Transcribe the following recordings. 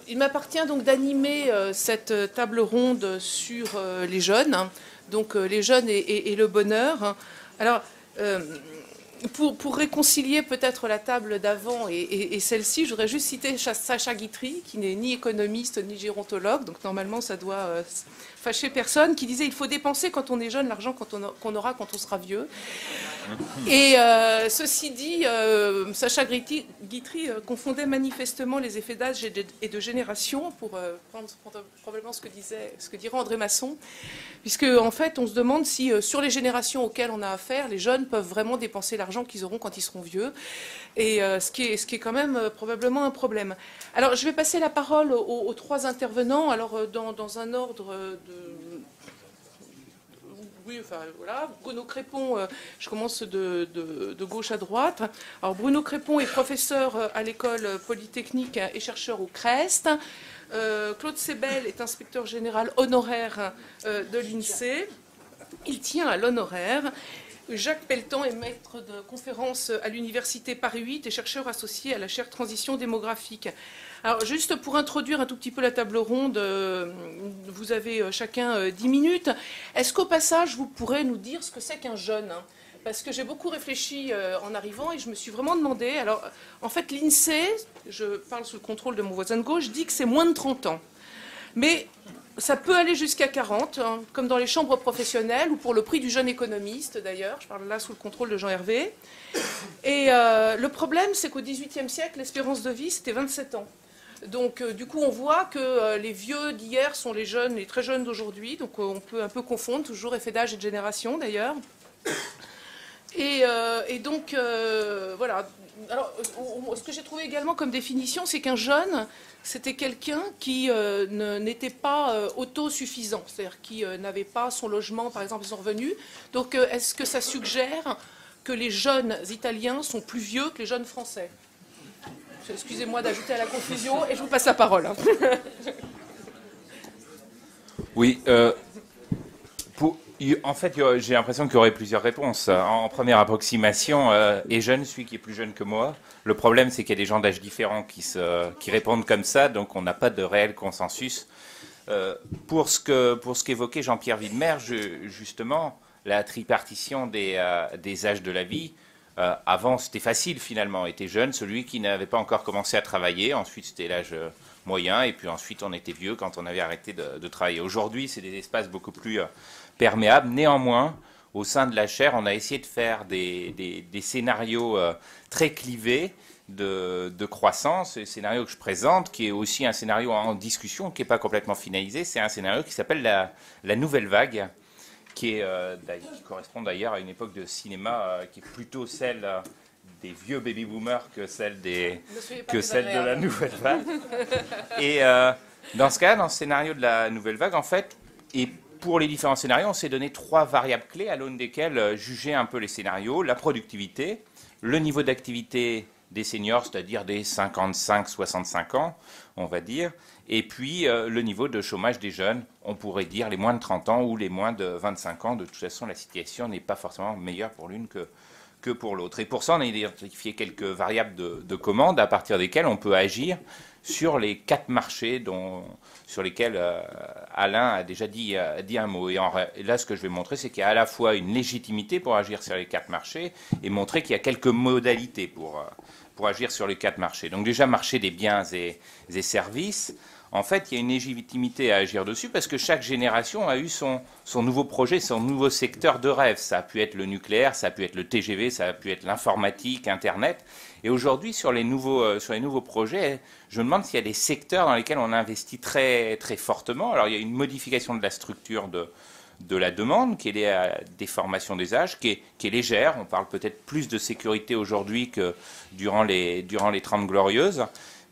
il m'appartient donc d'animer cette table ronde sur les jeunes, donc les jeunes et le bonheur. Alors, pour réconcilier peut-être la table d'avant et celle-ci, je voudrais juste citer Sacha Guitry, qui n'est ni économiste ni gérontologue, donc normalement ça doit fâcher personne, qui disait il faut dépenser quand on est jeune l'argent qu'on aura quand on sera vieux. Et ceci dit, Sacha Guitry confondait manifestement les effets d'âge et de génération, pour prendre probablement ce que dirait André Masson, puisque en fait on se demande si sur les générations auxquelles on a affaire, les jeunes peuvent vraiment dépenser l'argent qu'ils auront quand ils seront vieux, et ce qui est quand même probablement un problème. Alors je vais passer la parole aux trois intervenants, alors dans un ordre oui, enfin voilà. Bruno Crépon, je commence de gauche à droite. Alors Bruno Crépon est professeur à l'école polytechnique et chercheur au CREST. Claude Sebel est inspecteur général honoraire de l'INSEE. Il tient à l'honoraire. Jacques Pelletan est maître de conférence à l'université Paris 8 et chercheur associé à la chaire Transition démographique. Alors, juste pour introduire un tout petit peu la table ronde, vous avez chacun 10 minutes. Est-ce qu'au passage, vous pourrez nous dire ce que c'est qu'un jeune ? Parce que j'ai beaucoup réfléchi en arrivant et je me suis vraiment demandé... Alors, en fait, l'INSEE, je parle sous le contrôle de mon voisin de gauche, dit que c'est moins de 30 ans. Mais ça peut aller jusqu'à 40, hein, comme dans les chambres professionnelles ou pour le prix du jeune économiste, d'ailleurs. Je parle là sous le contrôle de Jean Hervé. Et le problème, c'est qu'au XVIIIe siècle, l'espérance de vie, c'était 27 ans. Donc, du coup, on voit que les vieux d'hier sont les jeunes, les très jeunes d'aujourd'hui. Donc, on peut un peu confondre, toujours effet d'âge et de génération, d'ailleurs. Et donc, voilà. Alors, ce que j'ai trouvé également comme définition, c'est qu'un jeune, c'était quelqu'un qui n'était pas autosuffisant, c'est-à-dire qui n'avait pas son logement, par exemple, son revenu. Donc, est-ce que ça suggère que les jeunes Italiens sont plus vieux que les jeunes Français ? Excusez-moi d'ajouter à la confusion, et je vous passe la parole. Oui, en fait, j'ai l'impression qu'il y aurait plusieurs réponses. En première approximation, est jeune celui qui est plus jeune que moi. Le problème, c'est qu'il y a des gens d'âge différents qui répondent comme ça, donc on n'a pas de réel consensus. Pour ce qu'évoquait Jean-Pierre Wilmer, justement, la tripartition des âges de la vie, avant, c'était facile finalement. Était jeune celui qui n'avait pas encore commencé à travailler. Ensuite, c'était l'âge moyen. Et puis ensuite, on était vieux quand on avait arrêté de travailler. Aujourd'hui, c'est des espaces beaucoup plus perméables. Néanmoins, au sein de la chaire, on a essayé de faire des scénarios très clivés de croissance. Le scénario que je présente, qui est aussi un scénario en discussion, qui n'est pas complètement finalisé, c'est un scénario qui s'appelle la nouvelle vague, qui correspond d'ailleurs à une époque de cinéma qui est plutôt celle des vieux baby-boomers que celle de la nouvelle vague. Et dans ce cas, dans ce scénario de la nouvelle vague, en fait, et pour les différents scénarios, on s'est donné 3 variables clés à l'aune desquelles juger un peu les scénarios: la productivité, le niveau d'activité des seniors, c'est-à-dire des 55-65 ans, on va dire, et puis le niveau de chômage des jeunes, on pourrait dire les moins de 30 ans ou les moins de 25 ans. De toute façon, la situation n'est pas forcément meilleure pour l'une que pour l'autre. Et pour ça, on a identifié quelques variables de commande à partir desquelles on peut agir sur les 4 marchés sur lesquels Alain a déjà dit un mot. Et là, ce que je vais montrer, c'est qu'il y a à la fois une légitimité pour agir sur les 4 marchés et montrer qu'il y a quelques modalités pour agir sur les 4 marchés. Donc déjà, marché des biens et services. En fait, il y a une légitimité à agir dessus parce que chaque génération a eu son nouveau projet, son nouveau secteur de rêve. Ça a pu être le nucléaire, ça a pu être le TGV, ça a pu être l'informatique, Internet. Et aujourd'hui, sur les nouveaux projets, je me demande s'il y a des secteurs dans lesquels on investit très, très fortement. Alors, il y a une modification de la structure de la demande, qui est liée à la déformation des âges, qui est légère. On parle peut-être plus de sécurité aujourd'hui que durant les 30 Glorieuses.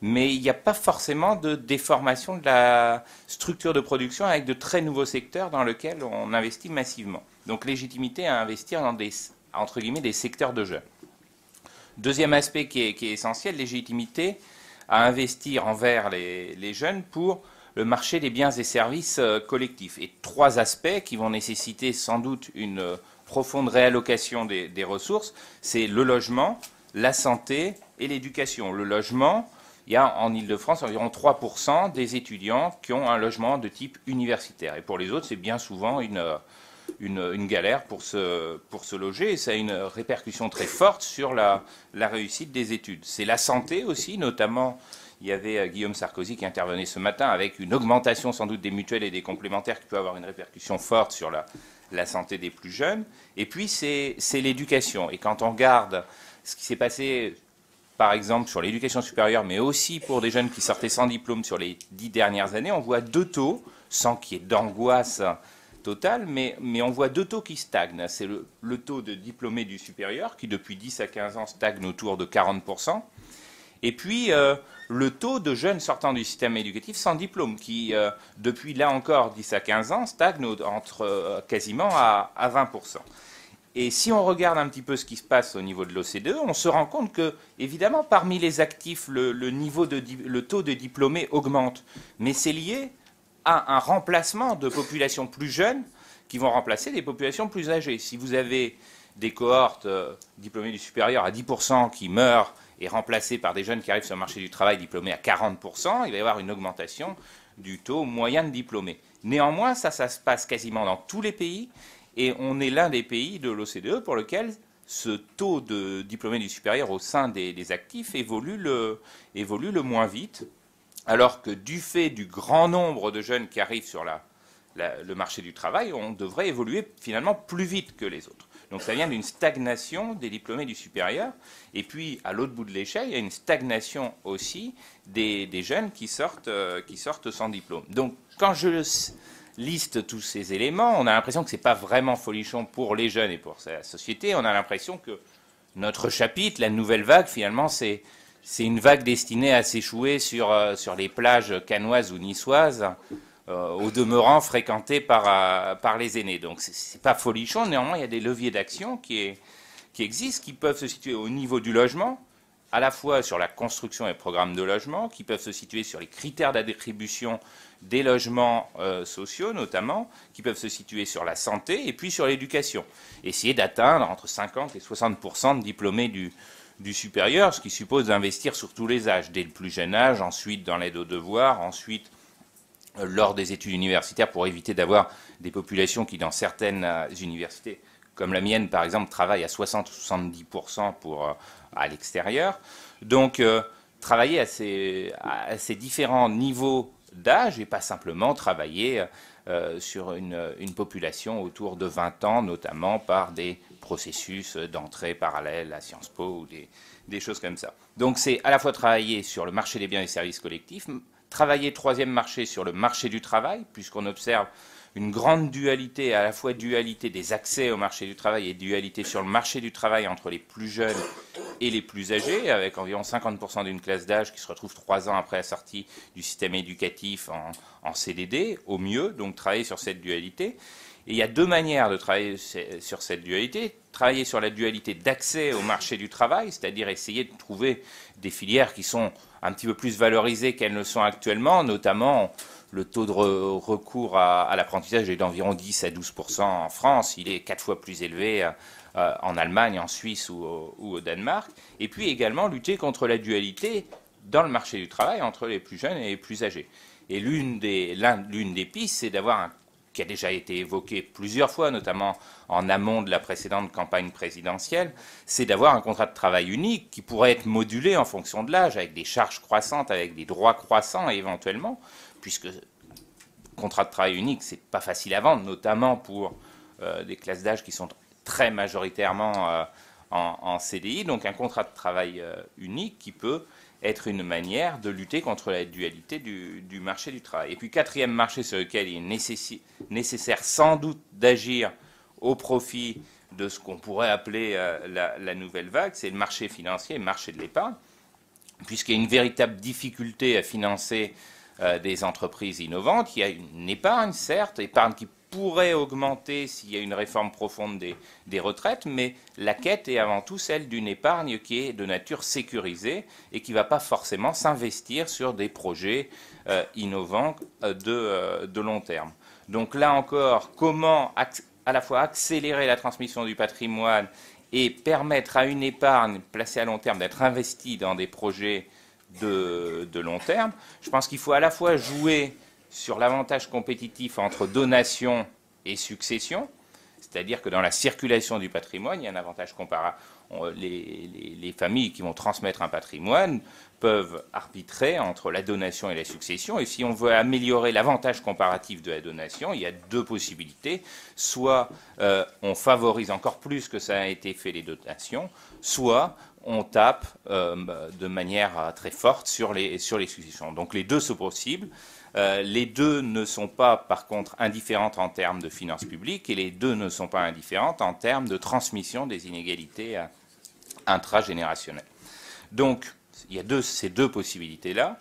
Mais il n'y a pas forcément de déformation de la structure de production avec de très nouveaux secteurs dans lesquels on investit massivement. Donc légitimité à investir dans entre guillemets, des secteurs de jeunes. Deuxième aspect qui est essentiel, légitimité à investir envers les jeunes pour le marché des biens et services collectifs. Et 3 aspects qui vont nécessiter sans doute une profonde réallocation des ressources, c'est le logement, la santé et l'éducation. Le logement, il y a en Ile-de-France environ 3% des étudiants qui ont un logement de type universitaire. Et pour les autres, c'est bien souvent une galère pour se loger, et ça a une répercussion très forte sur la réussite des études. C'est la santé aussi, notamment, il y avait Guillaume Sarkozy qui intervenait ce matin avec une augmentation sans doute des mutuelles et des complémentaires qui peut avoir une répercussion forte sur la santé des plus jeunes. Et puis c'est l'éducation. Et quand on regarde ce qui s'est passé, par exemple, sur l'éducation supérieure, mais aussi pour des jeunes qui sortaient sans diplôme sur les 10 dernières années, on voit deux taux, sans qu'il y ait d'angoisse totale, mais on voit deux taux qui stagnent. C'est le taux de diplômés du supérieur, qui depuis 10 à 15 ans stagne autour de 40%, et puis le taux de jeunes sortant du système éducatif sans diplôme, qui depuis là encore 10 à 15 ans stagne entre quasiment à 20%. Et si on regarde un petit peu ce qui se passe au niveau de l'OCDE, on se rend compte que, évidemment, parmi les actifs, le taux de diplômés augmente. Mais c'est lié à un remplacement de populations plus jeunes qui vont remplacer des populations plus âgées. Si vous avez des cohortes diplômés du supérieur à 10% qui meurent et remplacés par des jeunes qui arrivent sur le marché du travail diplômés à 40%, il va y avoir une augmentation du taux moyen de diplômés. Néanmoins, ça se passe quasiment dans tous les pays. Et on est l'un des pays de l'OCDE pour lequel ce taux de diplômés du supérieur au sein des actifs évolue le moins vite, alors que du fait du grand nombre de jeunes qui arrivent sur le marché du travail, on devrait évoluer finalement plus vite que les autres. Donc ça vient d'une stagnation des diplômés du supérieur. Et puis, à l'autre bout de l'échelle, il y a une stagnation aussi des jeunes qui sortent sans diplôme. Donc, quand je liste tous ces éléments, on a l'impression que ce n'est pas vraiment folichon pour les jeunes et pour la société. On a l'impression que notre chapitre, la nouvelle vague, finalement, c'est une vague destinée à s'échouer sur les plages cannoises ou niçoises, au demeurant fréquentées par les aînés. Donc ce n'est pas folichon, néanmoins il y a des leviers d'action qui existent, qui peuvent se situer au niveau du logement, à la fois sur la construction et programmes de logement, qui peuvent se situer sur les critères d'attribution des logements sociaux notamment, qui peuvent se situer sur la santé et puis sur l'éducation. Essayer d'atteindre entre 50 et 60% de diplômés du supérieur, ce qui suppose d'investir sur tous les âges, dès le plus jeune âge, ensuite dans l'aide aux devoirs, ensuite lors des études universitaires pour éviter d'avoir des populations qui, dans certaines universités, comme la mienne par exemple, travaillent à 60 ou 70% à l'extérieur. Donc travailler à ces différents niveaux d'âge et pas simplement travailler sur une population autour de 20 ans, notamment par des processus d'entrée parallèle à Sciences Po ou des choses comme ça. Donc c'est à la fois travailler sur le marché des biens et services collectifs, travailler, troisième marché, sur le marché du travail, puisqu'on observe une grande dualité, à la fois dualité des accès au marché du travail et dualité sur le marché du travail entre les plus jeunes et les plus âgés, avec environ 50% d'une classe d'âge qui se retrouve 3 ans après la sortie du système éducatif en CDD, au mieux, donc travailler sur cette dualité. Et il y a deux manières de travailler sur cette dualité. Travailler sur la dualité d'accès au marché du travail, c'est-à-dire essayer de trouver des filières qui sont un petit peu plus valorisées qu'elles ne le sont actuellement, notamment le taux de recours à l'apprentissage est d'environ 10 à 12% en France. Il est 4 fois plus élevé en Allemagne, en Suisse ou au Danemark. Et puis également lutter contre la dualité dans le marché du travail entre les plus jeunes et les plus âgés. Et l'une des pistes, c'est d'avoir qui a déjà été évoqué plusieurs fois, notamment en amont de la précédente campagne présidentielle, c'est d'avoir un contrat de travail unique qui pourrait être modulé en fonction de l'âge, avec des charges croissantes, avec des droits croissants éventuellement, puisque contrat de travail unique, c'est pas facile à vendre, notamment pour des classes d'âge qui sont très majoritairement en CDI. Donc un contrat de travail unique qui peut être une manière de lutter contre la dualité du marché du travail. Et puis quatrième marché sur lequel il est nécessaire sans doute d'agir au profit de ce qu'on pourrait appeler la nouvelle vague, c'est le marché financier, le marché de l'épargne, puisqu'il y a une véritable difficulté à financer des entreprises innovantes. Il y a une épargne, certes, épargne qui pourrait augmenter s'il y a une réforme profonde des retraites, mais la quête est avant tout celle d'une épargne qui est de nature sécurisée et qui ne va pas forcément s'investir sur des projets innovants de long terme. Donc là encore, comment à la fois accélérer la transmission du patrimoine et permettre à une épargne placée à long terme d'être investie dans des projets de long terme. Je pense qu'il faut à la fois jouer sur l'avantage compétitif entre donation et succession, c'est-à-dire que dans la circulation du patrimoine, il y a un avantage comparable. Les familles qui vont transmettre un patrimoine peuvent arbitrer entre la donation et la succession. Et si on veut améliorer l'avantage comparatif de la donation, il y a deux possibilités. Soit on favorise encore plus que ça a été fait les donations, soit on tape de manière très forte sur les successions. Donc les deux sont possibles. Les deux ne sont pas, par contre, différentes en termes de finances publiques et les deux ne sont pas différentes en termes de transmission des inégalités intragénérationnelles. Donc, il y a ces deux possibilités-là.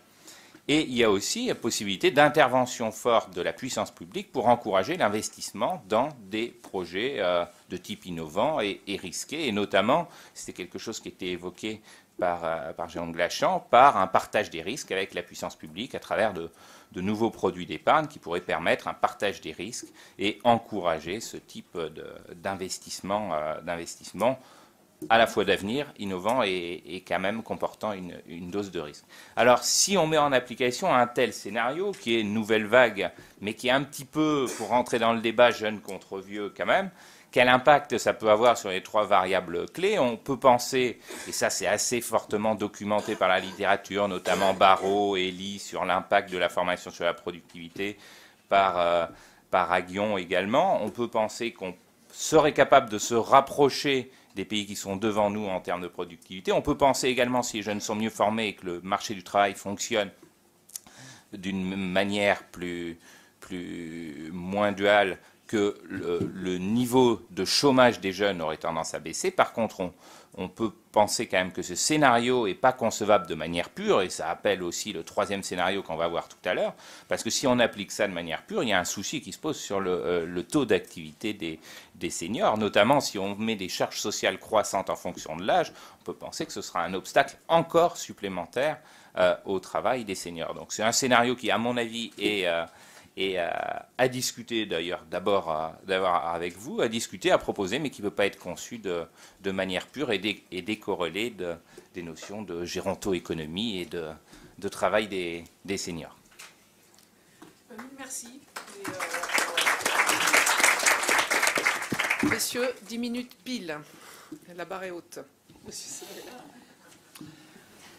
Et il y a aussi la possibilité d'intervention forte de la puissance publique pour encourager l'investissement dans des projets de type innovant et risqué. Et notamment, c'était quelque chose qui était évoqué par Jérôme Glachant, par un partage des risques avec la puissance publique à travers de nouveaux produits d'épargne qui pourraient permettre un partage des risques et encourager ce type d'investissement à la fois d'avenir, innovant et quand même comportant une dose de risque. Alors, si on met en application un tel scénario, qui est une nouvelle vague, mais qui est un petit peu, pour rentrer dans le débat jeune contre vieux quand même, quel impact ça peut avoir sur les trois variables clés? On peut penser, et ça c'est assez fortement documenté par la littérature, notamment Barrault et Lee, sur l'impact de la formation sur la productivité, par Aguillon également, on peut penser qu'on serait capable de se rapprocher des pays qui sont devant nous en termes de productivité. On peut penser également, si les jeunes sont mieux formés et que le marché du travail fonctionne d'une manière moins duale, que le niveau de chômage des jeunes aurait tendance à baisser. Par contre, on peut penser quand même que ce scénario n'est pas concevable de manière pure, et ça appelle aussi le troisième scénario qu'on va voir tout à l'heure, parce que si on applique ça de manière pure, il y a un souci qui se pose sur le taux d'activité des seniors, notamment si on met des charges sociales croissantes en fonction de l'âge, on peut penser que ce sera un obstacle encore supplémentaire au travail des seniors. Donc c'est un scénario qui, à mon avis, est à discuter d'ailleurs d'abord avec vous, à discuter, à proposer, mais qui ne peut pas être conçu de manière pure et décorrélé des notions de géronto-économie et de travail des seniors. Merci. Messieurs, 10 minutes pile. La barre est haute.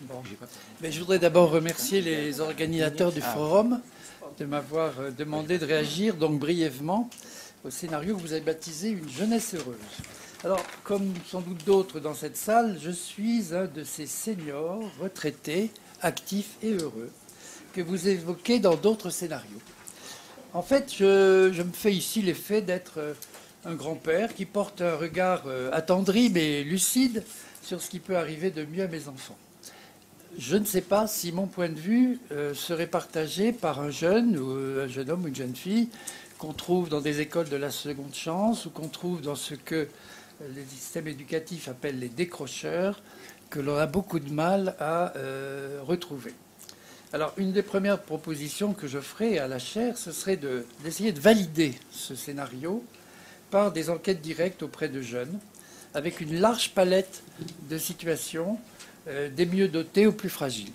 Bon. Mais je voudrais d'abord remercier les organisateurs du forum de m'avoir demandé de réagir donc brièvement au scénario que vous avez baptisé « Une jeunesse heureuse ». Alors, comme sans doute d'autres dans cette salle, je suis un de ces seniors retraités, actifs et heureux que vous évoquez dans d'autres scénarios. En fait, je me fais ici l'effet d'être un grand-père qui porte un regard attendri mais lucide sur ce qui peut arriver de mieux à mes enfants. Je ne sais pas si mon point de vue serait partagé par un jeune homme ou une jeune fille qu'on trouve dans des écoles de la seconde chance ou qu'on trouve dans ce que les systèmes éducatifs appellent les décrocheurs, que l'on a beaucoup de mal à retrouver. Alors, une des premières propositions que je ferai à la chaire, ce serait d'essayer de valider ce scénario par des enquêtes directes auprès de jeunes, avec une large palette de situations, des mieux dotés aux plus fragiles.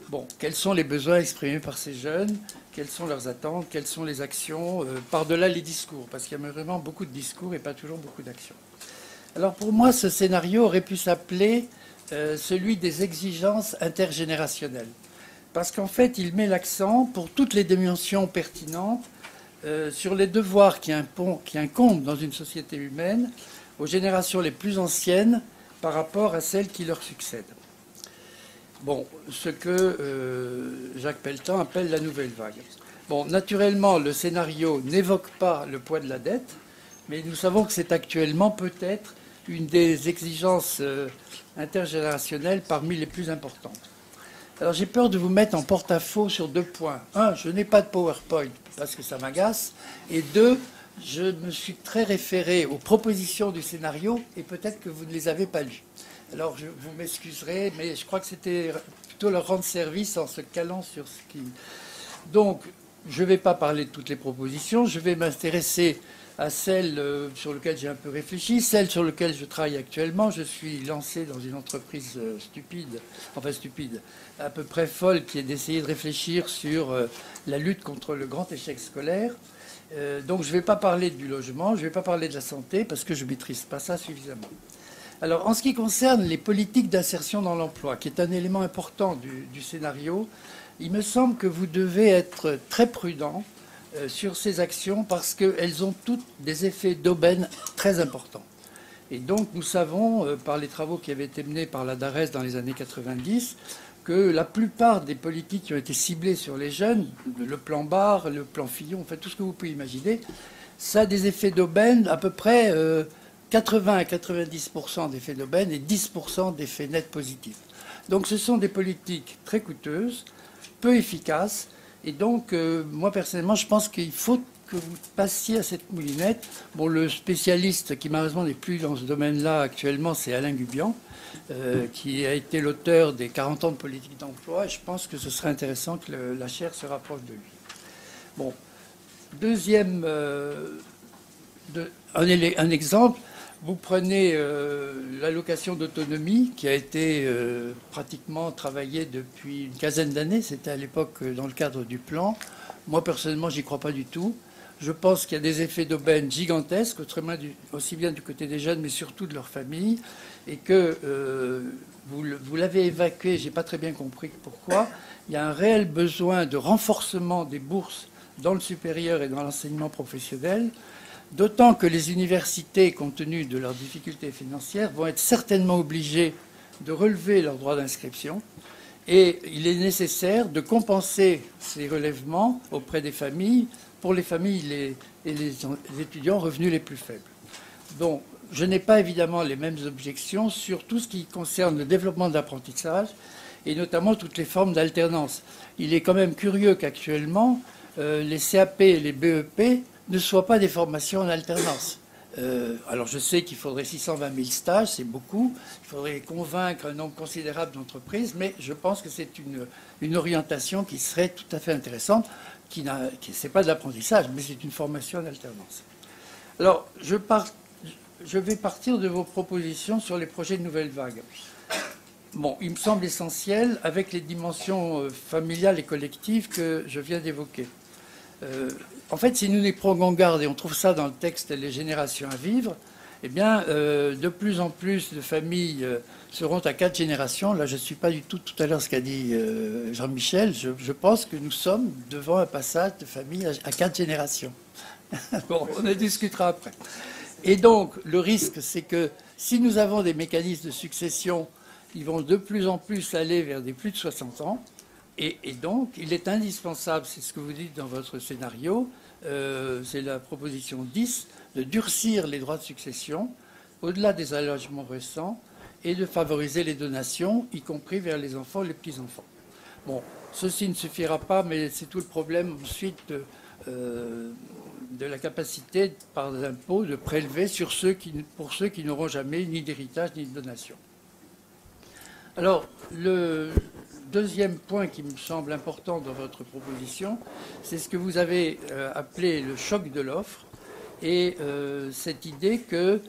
Bon, quels sont les besoins exprimés par ces jeunes? Quelles sont leurs attentes? Quelles sont les actions? Par-delà les discours, parce qu'il y a vraiment beaucoup de discours et pas toujours beaucoup d'actions. Alors pour moi, ce scénario aurait pu s'appeler celui des exigences intergénérationnelles. Parce qu'en fait, il met l'accent, pour toutes les dimensions pertinentes, sur les devoirs qui incombent dans une société humaine aux générations les plus anciennes par rapport à celles qui leur succèdent. Bon, ce que Jacques Pelletan appelle la nouvelle vague. Bon, naturellement, le scénario n'évoque pas le poids de la dette, mais nous savons que c'est actuellement peut-être une des exigences intergénérationnelles parmi les plus importantes. Alors j'ai peur de vous mettre en porte-à-faux sur 2 points. 1, je n'ai pas de PowerPoint parce que ça m'agace. Et 2, je me suis très référé aux propositions du scénario et peut-être que vous ne les avez pas lues. Alors, vous m'excuserez, mais je crois que c'était plutôt leur rendre service en se calant sur ce qui... Donc, je ne vais pas parler de toutes les propositions. Je vais m'intéresser à celle sur laquelle j'ai un peu réfléchi, celle sur laquelle je travaille actuellement. Je suis lancé dans une entreprise stupide, à peu près folle, qui est d'essayer de réfléchir sur la lutte contre le grand échec scolaire. Donc je ne vais pas parler du logement, je ne vais pas parler de la santé, parce que je ne maîtrise pas ça suffisamment. Alors, en ce qui concerne les politiques d'insertion dans l'emploi, qui est un élément important du scénario, il me semble que vous devez être très prudent sur ces actions parce qu'elles ont toutes des effets d'aubaine très importants. Et donc nous savons, par les travaux qui avaient été menés par la DARES dans les années 90, que la plupart des politiques qui ont été ciblées sur les jeunes, le plan Barre, le plan Fillon, enfin tout ce que vous pouvez imaginer, ça a des effets d'aubaine à peu près 80 à 90% d'effets d'aubaine et 10% d'effets nets positifs. Donc ce sont des politiques très coûteuses, peu efficaces. Et donc, moi, personnellement, je pense qu'il faut que vous passiez à cette moulinette. Bon, le spécialiste qui, malheureusement, n'est plus dans ce domaine-là actuellement, c'est Alain Gubian, qui a été l'auteur des 40 ans de politique d'emploi. Et je pense que ce serait intéressant que la chaire se rapproche de lui. Bon, deuxième... un exemple, vous prenez l'allocation d'autonomie qui a été pratiquement travaillée depuis une quinzaine d'années. C'était à l'époque dans le cadre du plan. Moi, personnellement, j'y crois pas du tout. Je pense qu'il y a des effets d'aubaine gigantesques, aussi bien du côté des jeunes, mais surtout de leurs familles. Et que vous l'avez évacué, j'ai pas très bien compris pourquoi. Il y a un réel besoin de renforcement des bourses dans le supérieur et dans l'enseignement professionnel. D'autant que les universités, compte tenu de leurs difficultés financières, vont être certainement obligées de relever leurs droits d'inscription. Et il est nécessaire de compenser ces relèvements auprès des familles, pour les familles et les étudiants revenus les plus faibles. Donc, je n'ai pas évidemment les mêmes objections sur tout ce qui concerne le développement de l'apprentissage et notamment toutes les formes d'alternance. Il est quand même curieux qu'actuellement, les CAP et les BEP ne soient pas des formations en alternance. Alors je sais qu'il faudrait 620 000 stages, c'est beaucoup. Il faudrait convaincre un nombre considérable d'entreprises, mais je pense que c'est une orientation qui serait tout à fait intéressante, qui c'est pas de l'apprentissage, mais c'est une formation en alternance. Alors je vais partir de vos propositions sur les projets de nouvelle vague. Bon, il me semble essentiel, avec les dimensions familiales et collectives que je viens d'évoquer. En fait, si nous n'y prenons garde, et on trouve ça dans le texte Les générations à vivre, eh bien, de plus en plus de familles seront à 4 générations. Là, je ne suis pas du tout à l'heure ce qu'a dit Jean-Michel. Je pense que nous sommes devant un passage de famille à 4 générations. Bon, on en discutera après. Et donc, le risque, c'est que si nous avons des mécanismes de succession, ils vont de plus en plus aller vers des plus de 60 ans. Et donc, il est indispensable, c'est ce que vous dites dans votre scénario, c'est la proposition 10, de durcir les droits de succession au-delà des allégements récents et de favoriser les donations, y compris vers les enfants et les petits-enfants. Bon, ceci ne suffira pas, mais c'est tout le problème ensuite de la capacité par l'impôt de prélever pour ceux qui n'auront jamais ni d'héritage ni de donation. Alors, le deuxième point qui me semble important dans votre proposition, c'est ce que vous avez appelé le choc de l'offre et cette idée que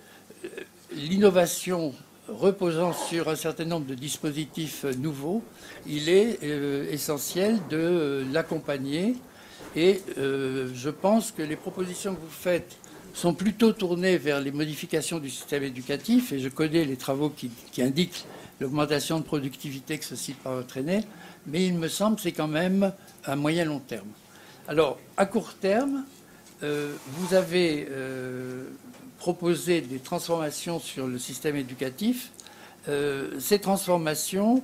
l'innovation reposant sur un certain nombre de dispositifs nouveaux, il est essentiel de l'accompagner et je pense que les propositions que vous faites sont plutôt tournées vers les modifications du système éducatif et je connais les travaux qui indiquent l'augmentation de productivité que ceci peut entraîner, mais il me semble que c'est quand même un moyen long terme. Alors, à court terme, vous avez proposé des transformations sur le système éducatif. Ces transformations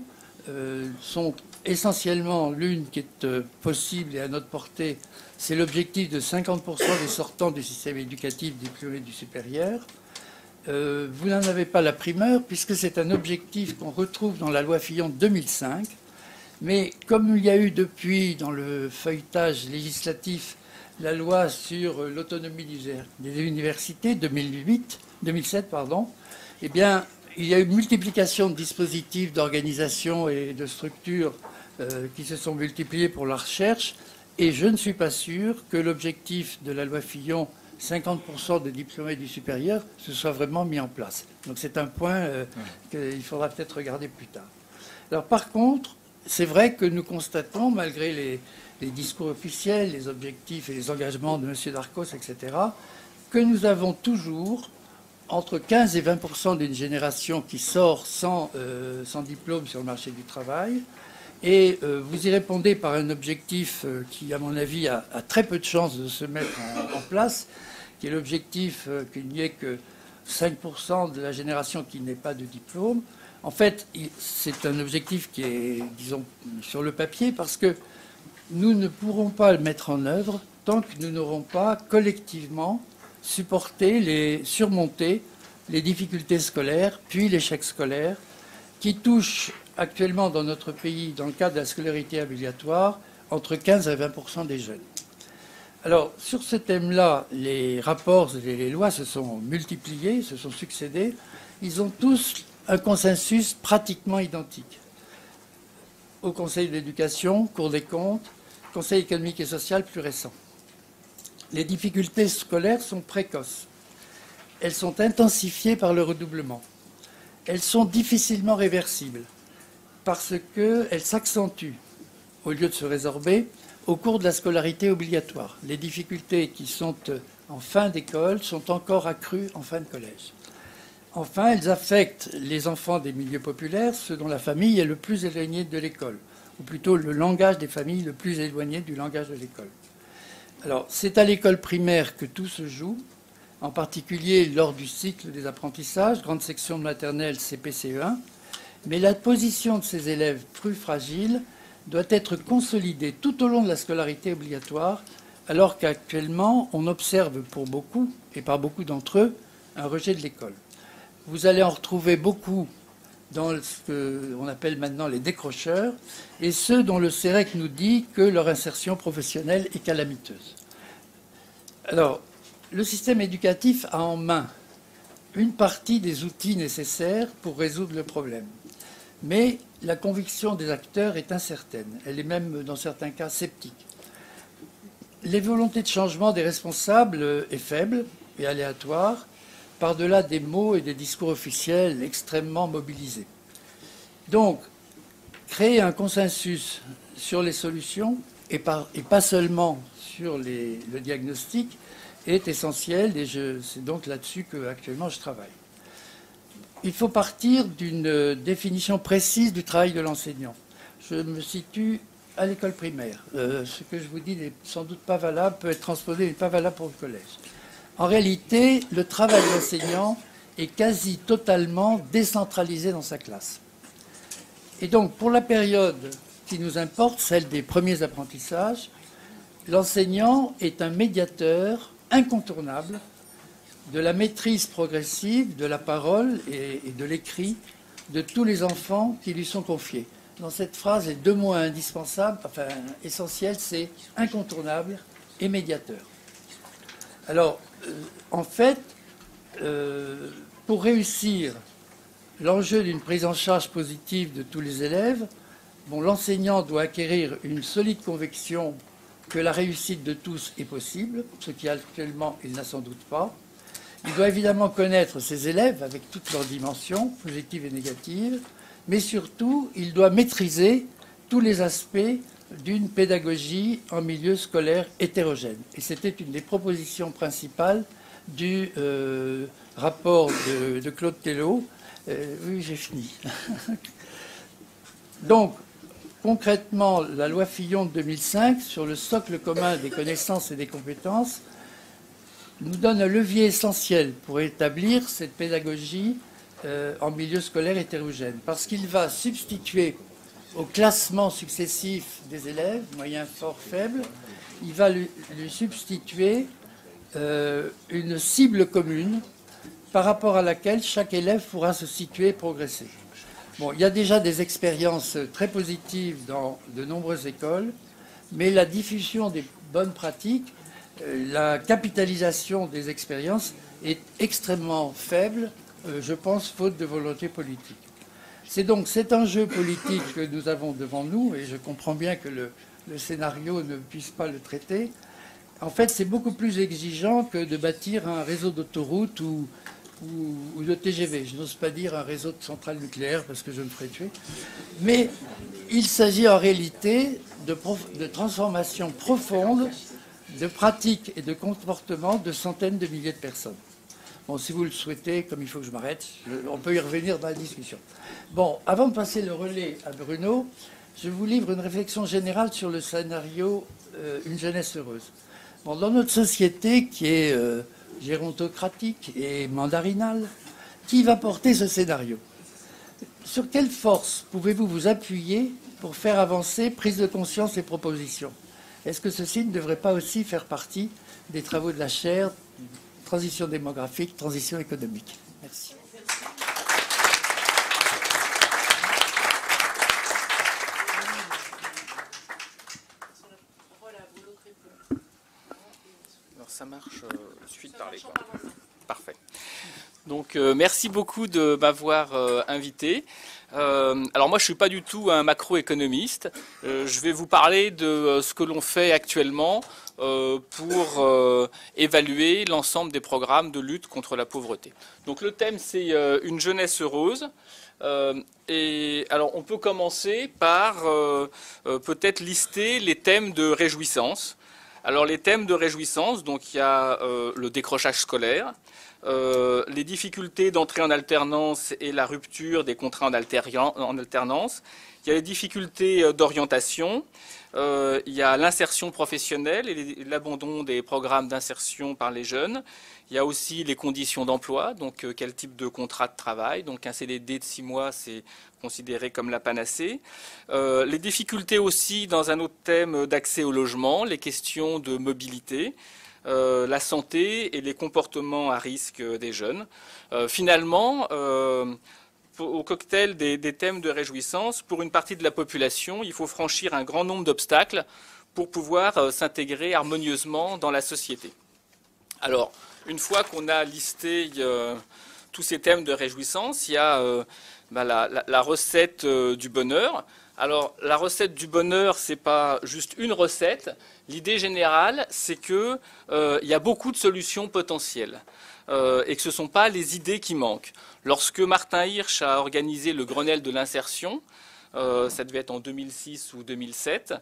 sont essentiellement l'une qui est possible et à notre portée, c'est l'objectif de 50% des sortants du système éducatif diplômés du supérieur. Vous n'en avez pas la primeur puisque c'est un objectif qu'on retrouve dans la loi Fillon de 2005. Mais comme il y a eu depuis, dans le feuilletage législatif, la loi sur l'autonomie des universités 2007, eh bien, il y a eu une multiplication de dispositifs, d'organisations et de structures qui se sont multipliés pour la recherche. Et je ne suis pas sûr que l'objectif de la loi Fillon 50% de diplômés du supérieur se soit vraiment mis en place. Donc c'est un point qu'il faudra peut-être regarder plus tard. Alors par contre, c'est vrai que nous constatons, malgré les discours officiels, les objectifs et les engagements de M. Darcos, etc., que nous avons toujours entre 15 et 20% d'une génération qui sort sans diplôme sur le marché du travail. Et vous y répondez par un objectif qui, à mon avis, a très peu de chances de se mettre en place, qui est l'objectif qu'il n'y ait que 5% de la génération qui n'ait pas de diplôme. En fait, c'est un objectif qui est, disons, sur le papier, parce que nous ne pourrons pas le mettre en œuvre tant que nous n'aurons pas collectivement surmonté les difficultés scolaires, puis l'échec scolaire, qui touche actuellement dans notre pays, dans le cadre de la scolarité obligatoire, entre 15 et 20% des jeunes. Alors, sur ce thème-là, les rapports et les lois se sont multipliés, se sont succédés. Ils ont tous un consensus pratiquement identique. Au Conseil de l'éducation, Cour des comptes, Conseil économique et social plus récent. Les difficultés scolaires sont précoces. Elles sont intensifiées par le redoublement. Elles sont difficilement réversibles parce qu'elles s'accentuent, au lieu de se résorber, au cours de la scolarité obligatoire. Les difficultés qui sont en fin d'école sont encore accrues en fin de collège. Enfin, elles affectent les enfants des milieux populaires, ceux dont la famille est le plus éloignée de l'école, ou plutôt le langage des familles le plus éloigné du langage de l'école. Alors, c'est à l'école primaire que tout se joue, en particulier lors du cycle des apprentissages, grande section de maternelle CP-CE1, mais la position de ces élèves plus fragiles doit être consolidée tout au long de la scolarité obligatoire, alors qu'actuellement, on observe pour beaucoup, et par beaucoup d'entre eux, un rejet de l'école. Vous allez en retrouver beaucoup dans ce qu'on appelle maintenant les décrocheurs, et ceux dont le CEREC nous dit que leur insertion professionnelle est calamiteuse. Alors, le système éducatif a en main une partie des outils nécessaires pour résoudre le problème. Mais la conviction des acteurs est incertaine. Elle est même, dans certains cas, sceptique. Les volontés de changement des responsables est faible et aléatoire, par-delà des mots et des discours officiels extrêmement mobilisés. Donc, créer un consensus sur les solutions, et pas seulement sur le diagnostic, est essentiel, et c'est donc là-dessus qu'actuellement je travaille. Il faut partir d'une définition précise du travail de l'enseignant. Je me situe à l'école primaire. Ce que je vous dis n'est sans doute pas valable, peut être transposé, mais pas valable pour le collège. En réalité, le travail de l'enseignant est quasi totalement décentralisé dans sa classe. Et donc, pour la période qui nous importe, celle des premiers apprentissages, l'enseignant est un médiateur incontournable de la maîtrise progressive de la parole et de l'écrit de tous les enfants qui lui sont confiés. Dans cette phrase, les deux mots indispensables, enfin essentiels, c'est incontournable et médiateur. Alors, en fait, pour réussir l'enjeu d'une prise en charge positive de tous les élèves, l'enseignant doit acquérir une solide conviction que la réussite de tous est possible, ce qui actuellement il n'a sans doute pas. Il doit évidemment connaître ses élèves avec toutes leurs dimensions, positives et négatives, mais surtout, il doit maîtriser tous les aspects d'une pédagogie en milieu scolaire hétérogène. Et c'était une des propositions principales du rapport de Claude Tello. Oui, j'ai fini. Donc, concrètement, la loi Fillon de 2005, sur le socle commun des connaissances et des compétences, nous donne un levier essentiel pour établir cette pédagogie en milieu scolaire hétérogène, parce qu'il va substituer au classement successif des élèves, moyen, fort, faible, il va lui substituer une cible commune par rapport à laquelle chaque élève pourra se situer et progresser. Il y a déjà des expériences très positives dans de nombreuses écoles, mais la diffusion des bonnes pratiques, la capitalisation des expériences est extrêmement faible, je pense, faute de volonté politique. C'est donc cet enjeu politique que nous avons devant nous, et je comprends bien que le scénario ne puisse pas le traiter, En fait, c'est beaucoup plus exigeant que de bâtir un réseau d'autoroutes ou de TGV. Je n'ose pas dire un réseau de centrales nucléaires parce que je me ferais tuer. Mais il s'agit en réalité de transformation profonde de pratiques et de comportements de centaines de milliers de personnes. Bon, si vous le souhaitez, comme il faut que je m'arrête, on peut y revenir dans la discussion. Bon, avant de passer le relais à Bruno, je vous livre une réflexion générale sur le scénario Une jeunesse heureuse. Bon, dans notre société qui est gérontocratique et mandarinale, qui va porter ce scénario? Sur quelle force pouvez-vous vous appuyer pour faire avancer prise de conscience et propositions? Est-ce que ceci ne devrait pas aussi faire partie des travaux de la chaire Transition démographique, transition économique? Merci. Alors ça marche, suite parler quoi. Parfait. Donc merci beaucoup de m'avoir invité. Alors moi je ne suis pas du tout un macroéconomiste. Je vais vous parler de ce que l'on fait actuellement pour évaluer l'ensemble des programmes de lutte contre la pauvreté. Donc le thème c'est une jeunesse heureuse. Et alors on peut commencer par peut-être lister les thèmes de réjouissance. Alors les thèmes de réjouissance, donc il y a le décrochage scolaire, les difficultés d'entrée en alternance et la rupture des contrats en alternance, il y a les difficultés d'orientation, il y a l'insertion professionnelle et l'abandon des programmes d'insertion par les jeunes. Il y a aussi les conditions d'emploi, donc quel type de contrat de travail. Donc un CDD de 6 mois, c'est considéré comme la panacée. Les difficultés aussi dans un autre thème d'accès au logement, les questions de mobilité, la santé et les comportements à risque des jeunes. Finalement, au cocktail des thèmes de réjouissance, pour une partie de la population, il faut franchir un grand nombre d'obstacles pour pouvoir s'intégrer harmonieusement dans la société. Alors, une fois qu'on a listé tous ces thèmes de réjouissance, il y a la recette du bonheur. Alors, la recette du bonheur, ce n'est pas juste une recette. L'idée générale, c'est qu'il y a beaucoup de solutions potentielles et que ce ne sont pas les idées qui manquent. Lorsque Martin Hirsch a organisé le Grenelle de l'insertion, ça devait être en 2006 ou 2007,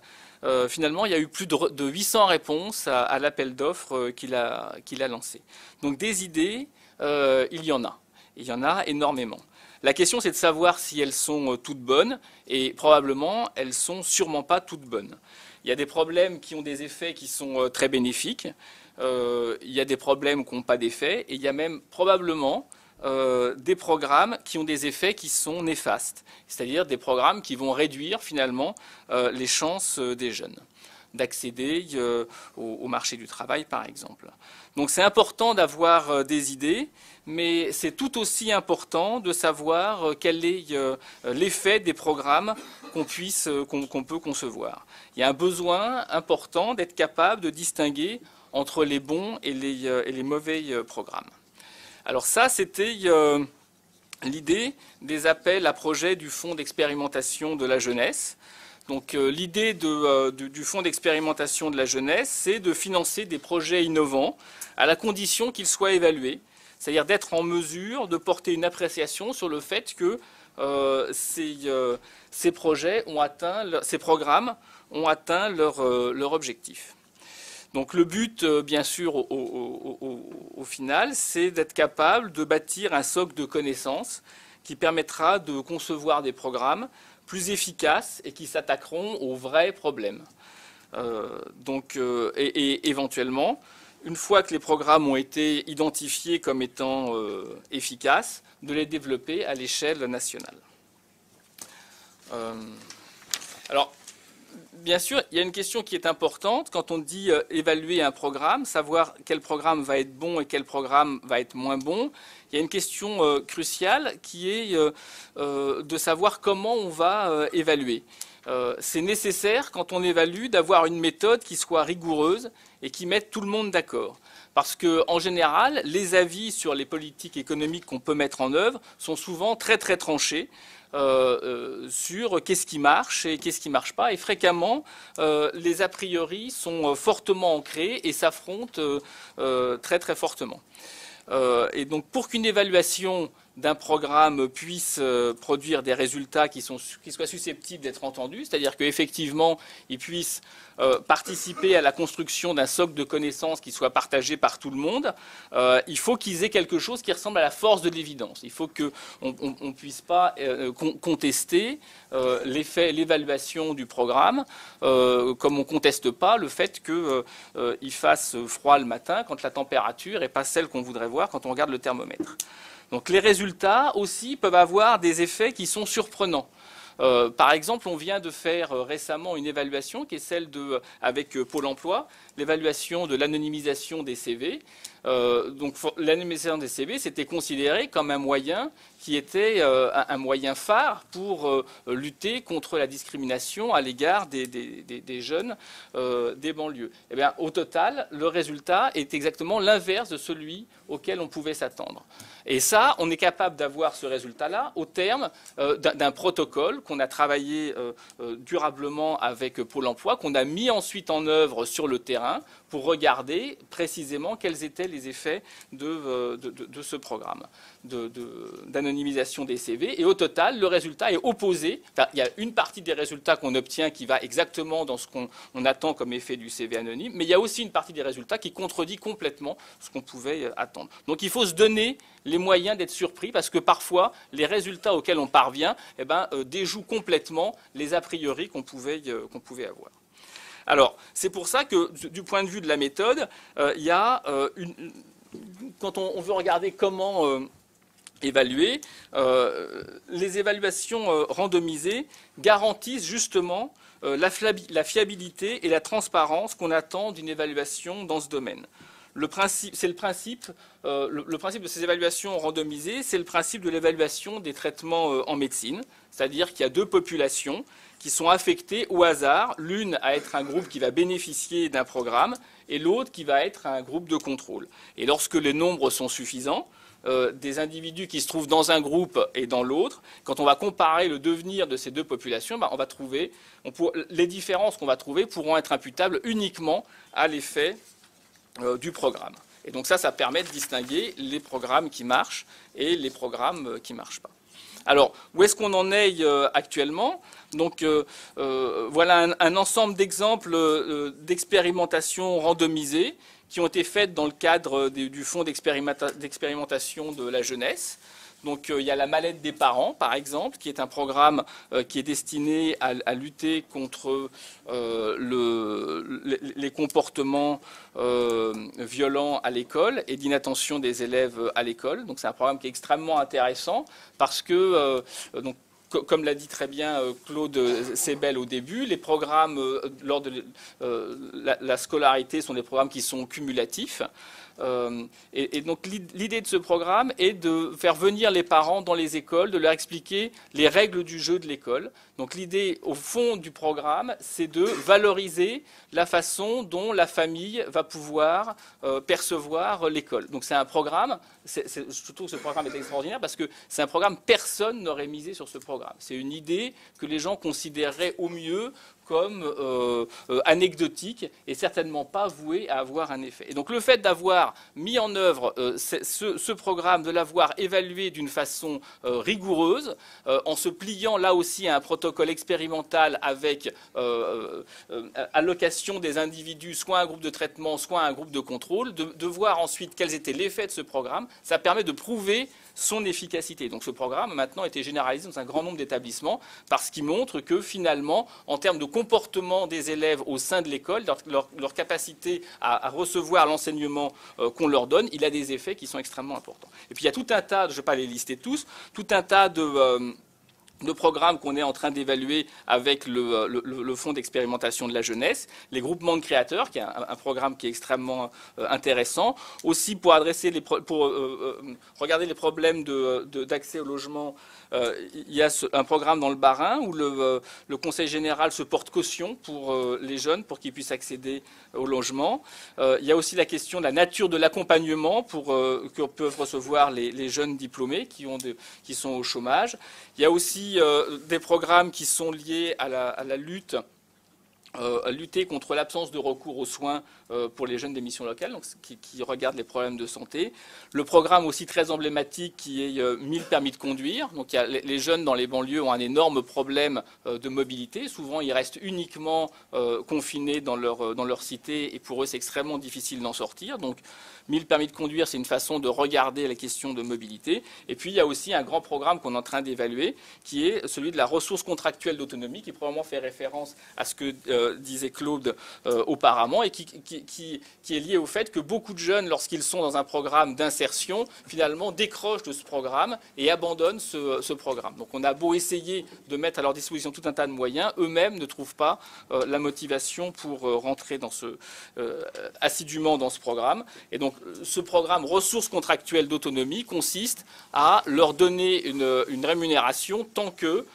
finalement, il y a eu plus de 800 réponses à l'appel d'offres qu'il a lancé. Donc des idées, il y en a. Il y en a énormément. La question, c'est de savoir si elles sont toutes bonnes, et probablement, elles ne sont sûrement pas toutes bonnes. Il y a des problèmes qui ont des effets qui sont très bénéfiques, il y a des problèmes qui n'ont pas d'effet, et il y a même probablement des programmes qui ont des effets qui sont néfastes, c'est-à-dire des programmes qui vont réduire finalement les chances des jeunes d'accéder au marché du travail, par exemple. Donc c'est important d'avoir des idées, mais c'est tout aussi important de savoir quel est l'effet des programmes qu'on peut concevoir. Il y a un besoin important d'être capable de distinguer entre les bons et les mauvais programmes. Alors ça, c'était l'idée des appels à projets du Fonds d'expérimentation de la jeunesse. Donc l'idée du Fonds d'expérimentation de la jeunesse, c'est de financer des projets innovants à la condition qu'ils soient évalués, c'est-à-dire d'être en mesure de porter une appréciation sur le fait que ces programmes ont atteint leur objectif. Donc le but, bien sûr, au final, c'est d'être capable de bâtir un socle de connaissances qui permettra de concevoir des programmes plus efficaces et qui s'attaqueront aux vrais problèmes. Et éventuellement, une fois que les programmes ont été identifiés comme étant efficaces, de les développer à l'échelle nationale. Alors, bien sûr, il y a une question qui est importante quand on dit évaluer un programme, savoir quel programme va être bon et quel programme va être moins bon. Il y a une question cruciale qui est de savoir comment on va évaluer. C'est nécessaire, quand on évalue, d'avoir une méthode qui soit rigoureuse et qui mette tout le monde d'accord. Parce qu'en général, les avis sur les politiques économiques qu'on peut mettre en œuvre sont souvent très très tranchés. sur qu'est-ce qui marche et qu'est-ce qui ne marche pas. Et fréquemment, les a priori sont fortement ancrés et s'affrontent très très fortement. Et donc pour qu'une évaluation d'un programme puisse produire des résultats qui soient susceptibles d'être entendus, c'est-à-dire qu'effectivement, ils puissent participer à la construction d'un socle de connaissances qui soit partagé par tout le monde, il faut qu'ils aient quelque chose qui ressemble à la force de l'évidence. Il faut qu'on ne puisse pas contester l'évaluation du programme, comme on ne conteste pas le fait qu'il fasse froid le matin quand la température n'est pas celle qu'on voudrait voir quand on regarde le thermomètre. Donc les résultats aussi peuvent avoir des effets qui sont surprenants. Par exemple, on vient de faire récemment une évaluation qui est celle avec Pôle emploi, l'évaluation de l'anonymisation des CV. Donc l'anonymisation des CV, c'était considéré comme un moyen qui était un moyen phare pour lutter contre la discrimination à l'égard des jeunes des banlieues. Eh bien, au total, le résultat est exactement l'inverse de celui auquel on pouvait s'attendre. Et ça, on est capable d'avoir ce résultat-là au terme d'un protocole qu'on a travaillé durablement avec Pôle emploi, qu'on a mis ensuite en œuvre sur le terrain pour regarder précisément quels étaient les effets de ce programme d'anonymisation des CV. Et au total, le résultat est opposé. Enfin, il y a une partie des résultats qu'on obtient qui va exactement dans ce qu'on attend comme effet du CV anonyme, mais il y a aussi une partie des résultats qui contredit complètement ce qu'on pouvait attendre. Donc il faut se donner les moyens d'être surpris, parce que parfois, les résultats auxquels on parvient déjouent complètement les a priori qu'on pouvait avoir. Alors, c'est pour ça que, du point de vue de la méthode, il y a quand on veut regarder comment évaluer, les évaluations randomisées garantissent justement la fiabilité et la transparence qu'on attend d'une évaluation dans ce domaine. Le principe de ces évaluations randomisées, c'est le principe de l'évaluation des traitements en médecine, c'est-à-dire qu'il y a deux populations qui sont affectées au hasard, l'une à être un groupe qui va bénéficier d'un programme et l'autre qui va être un groupe de contrôle. Et lorsque les nombres sont suffisants, des individus qui se trouvent dans un groupe et dans l'autre, quand on va comparer le devenir de ces deux populations, on va trouver, les différences qu'on va trouver pourront être imputables uniquement à l'effet du programme. Et donc ça permet de distinguer les programmes qui marchent et les programmes qui ne marchent pas. Alors, où est-ce qu'on en est actuellement? Donc, voilà un ensemble d'exemples d'expérimentations randomisées qui ont été faites dans le cadre du fonds d'expérimentation de la jeunesse. Donc, il y a la mallette des parents, par exemple, qui est un programme qui est destiné à lutter contre les comportements violents à l'école et d'inattention des élèves à l'école. Donc, c'est un programme qui est extrêmement intéressant parce que, comme l'a dit très bien Claude Sebel au début, les programmes lors de la scolarité sont des programmes qui sont cumulatifs. Et donc l'idée de ce programme est de faire venir les parents dans les écoles, de leur expliquer les règles du jeu de l'école. Donc l'idée au fond du programme, c'est de valoriser la façon dont la famille va pouvoir percevoir l'école. Donc c'est un programme, je trouve que ce programme est extraordinaire parce que c'est un programme, personne n'aurait misé sur ce programme. C'est une idée que les gens considéreraient au mieux comme anecdotique et certainement pas voué à avoir un effet. Et donc le fait d'avoir mis en œuvre ce programme, de l'avoir évalué d'une façon rigoureuse, en se pliant là aussi à un protocole expérimental avec allocation des individus, soit à un groupe de traitement, soit à un groupe de contrôle, de voir ensuite quels étaient les effets de ce programme, ça permet de prouver son efficacité. Donc ce programme a maintenant été généralisé dans un grand nombre d'établissements parce qu'il montre que finalement, en termes de comportement des élèves au sein de l'école, leur capacité à recevoir l'enseignement qu'on leur donne, il a des effets qui sont extrêmement importants. Et puis il y a tout un tas, je ne vais pas les lister tous, tout un tas de programmes qu'on est en train d'évaluer avec le fonds d'expérimentation de la jeunesse, les groupements de créateurs, qui est un programme qui est extrêmement intéressant, aussi pour regarder les problèmes d'accès au logement il y a un programme dans le Bas-Rhin où le Conseil général se porte caution pour les jeunes, pour qu'ils puissent accéder au logement. Il y a aussi la question de la nature de l'accompagnement que peuvent recevoir les jeunes diplômés qui sont au chômage. Il y a aussi des programmes qui sont liés à la lutte à lutter contre l'absence de recours aux soins pour les jeunes des missions locales, donc, qui regardent les problèmes de santé. Le programme aussi très emblématique qui est 1000 permis de conduire. Donc, les jeunes dans les banlieues ont un énorme problème de mobilité. Souvent, ils restent uniquement confinés dans leur cité et pour eux, c'est extrêmement difficile d'en sortir. Donc, 1000 permis de conduire, c'est une façon de regarder la question de mobilité. Et puis, il y a aussi un grand programme qu'on est en train d'évaluer, qui est celui de la ressource contractuelle d'autonomie, qui probablement fait référence à ce que disait Claude auparavant, et qui est lié au fait que beaucoup de jeunes, lorsqu'ils sont dans un programme d'insertion, finalement décrochent de ce programme et abandonnent ce programme. Donc, on a beau essayer de mettre à leur disposition tout un tas de moyens, eux-mêmes ne trouvent pas la motivation pour rentrer assidûment dans ce programme. Et donc, ce programme ressources contractuelles d'autonomie consiste à leur donner une rémunération tant que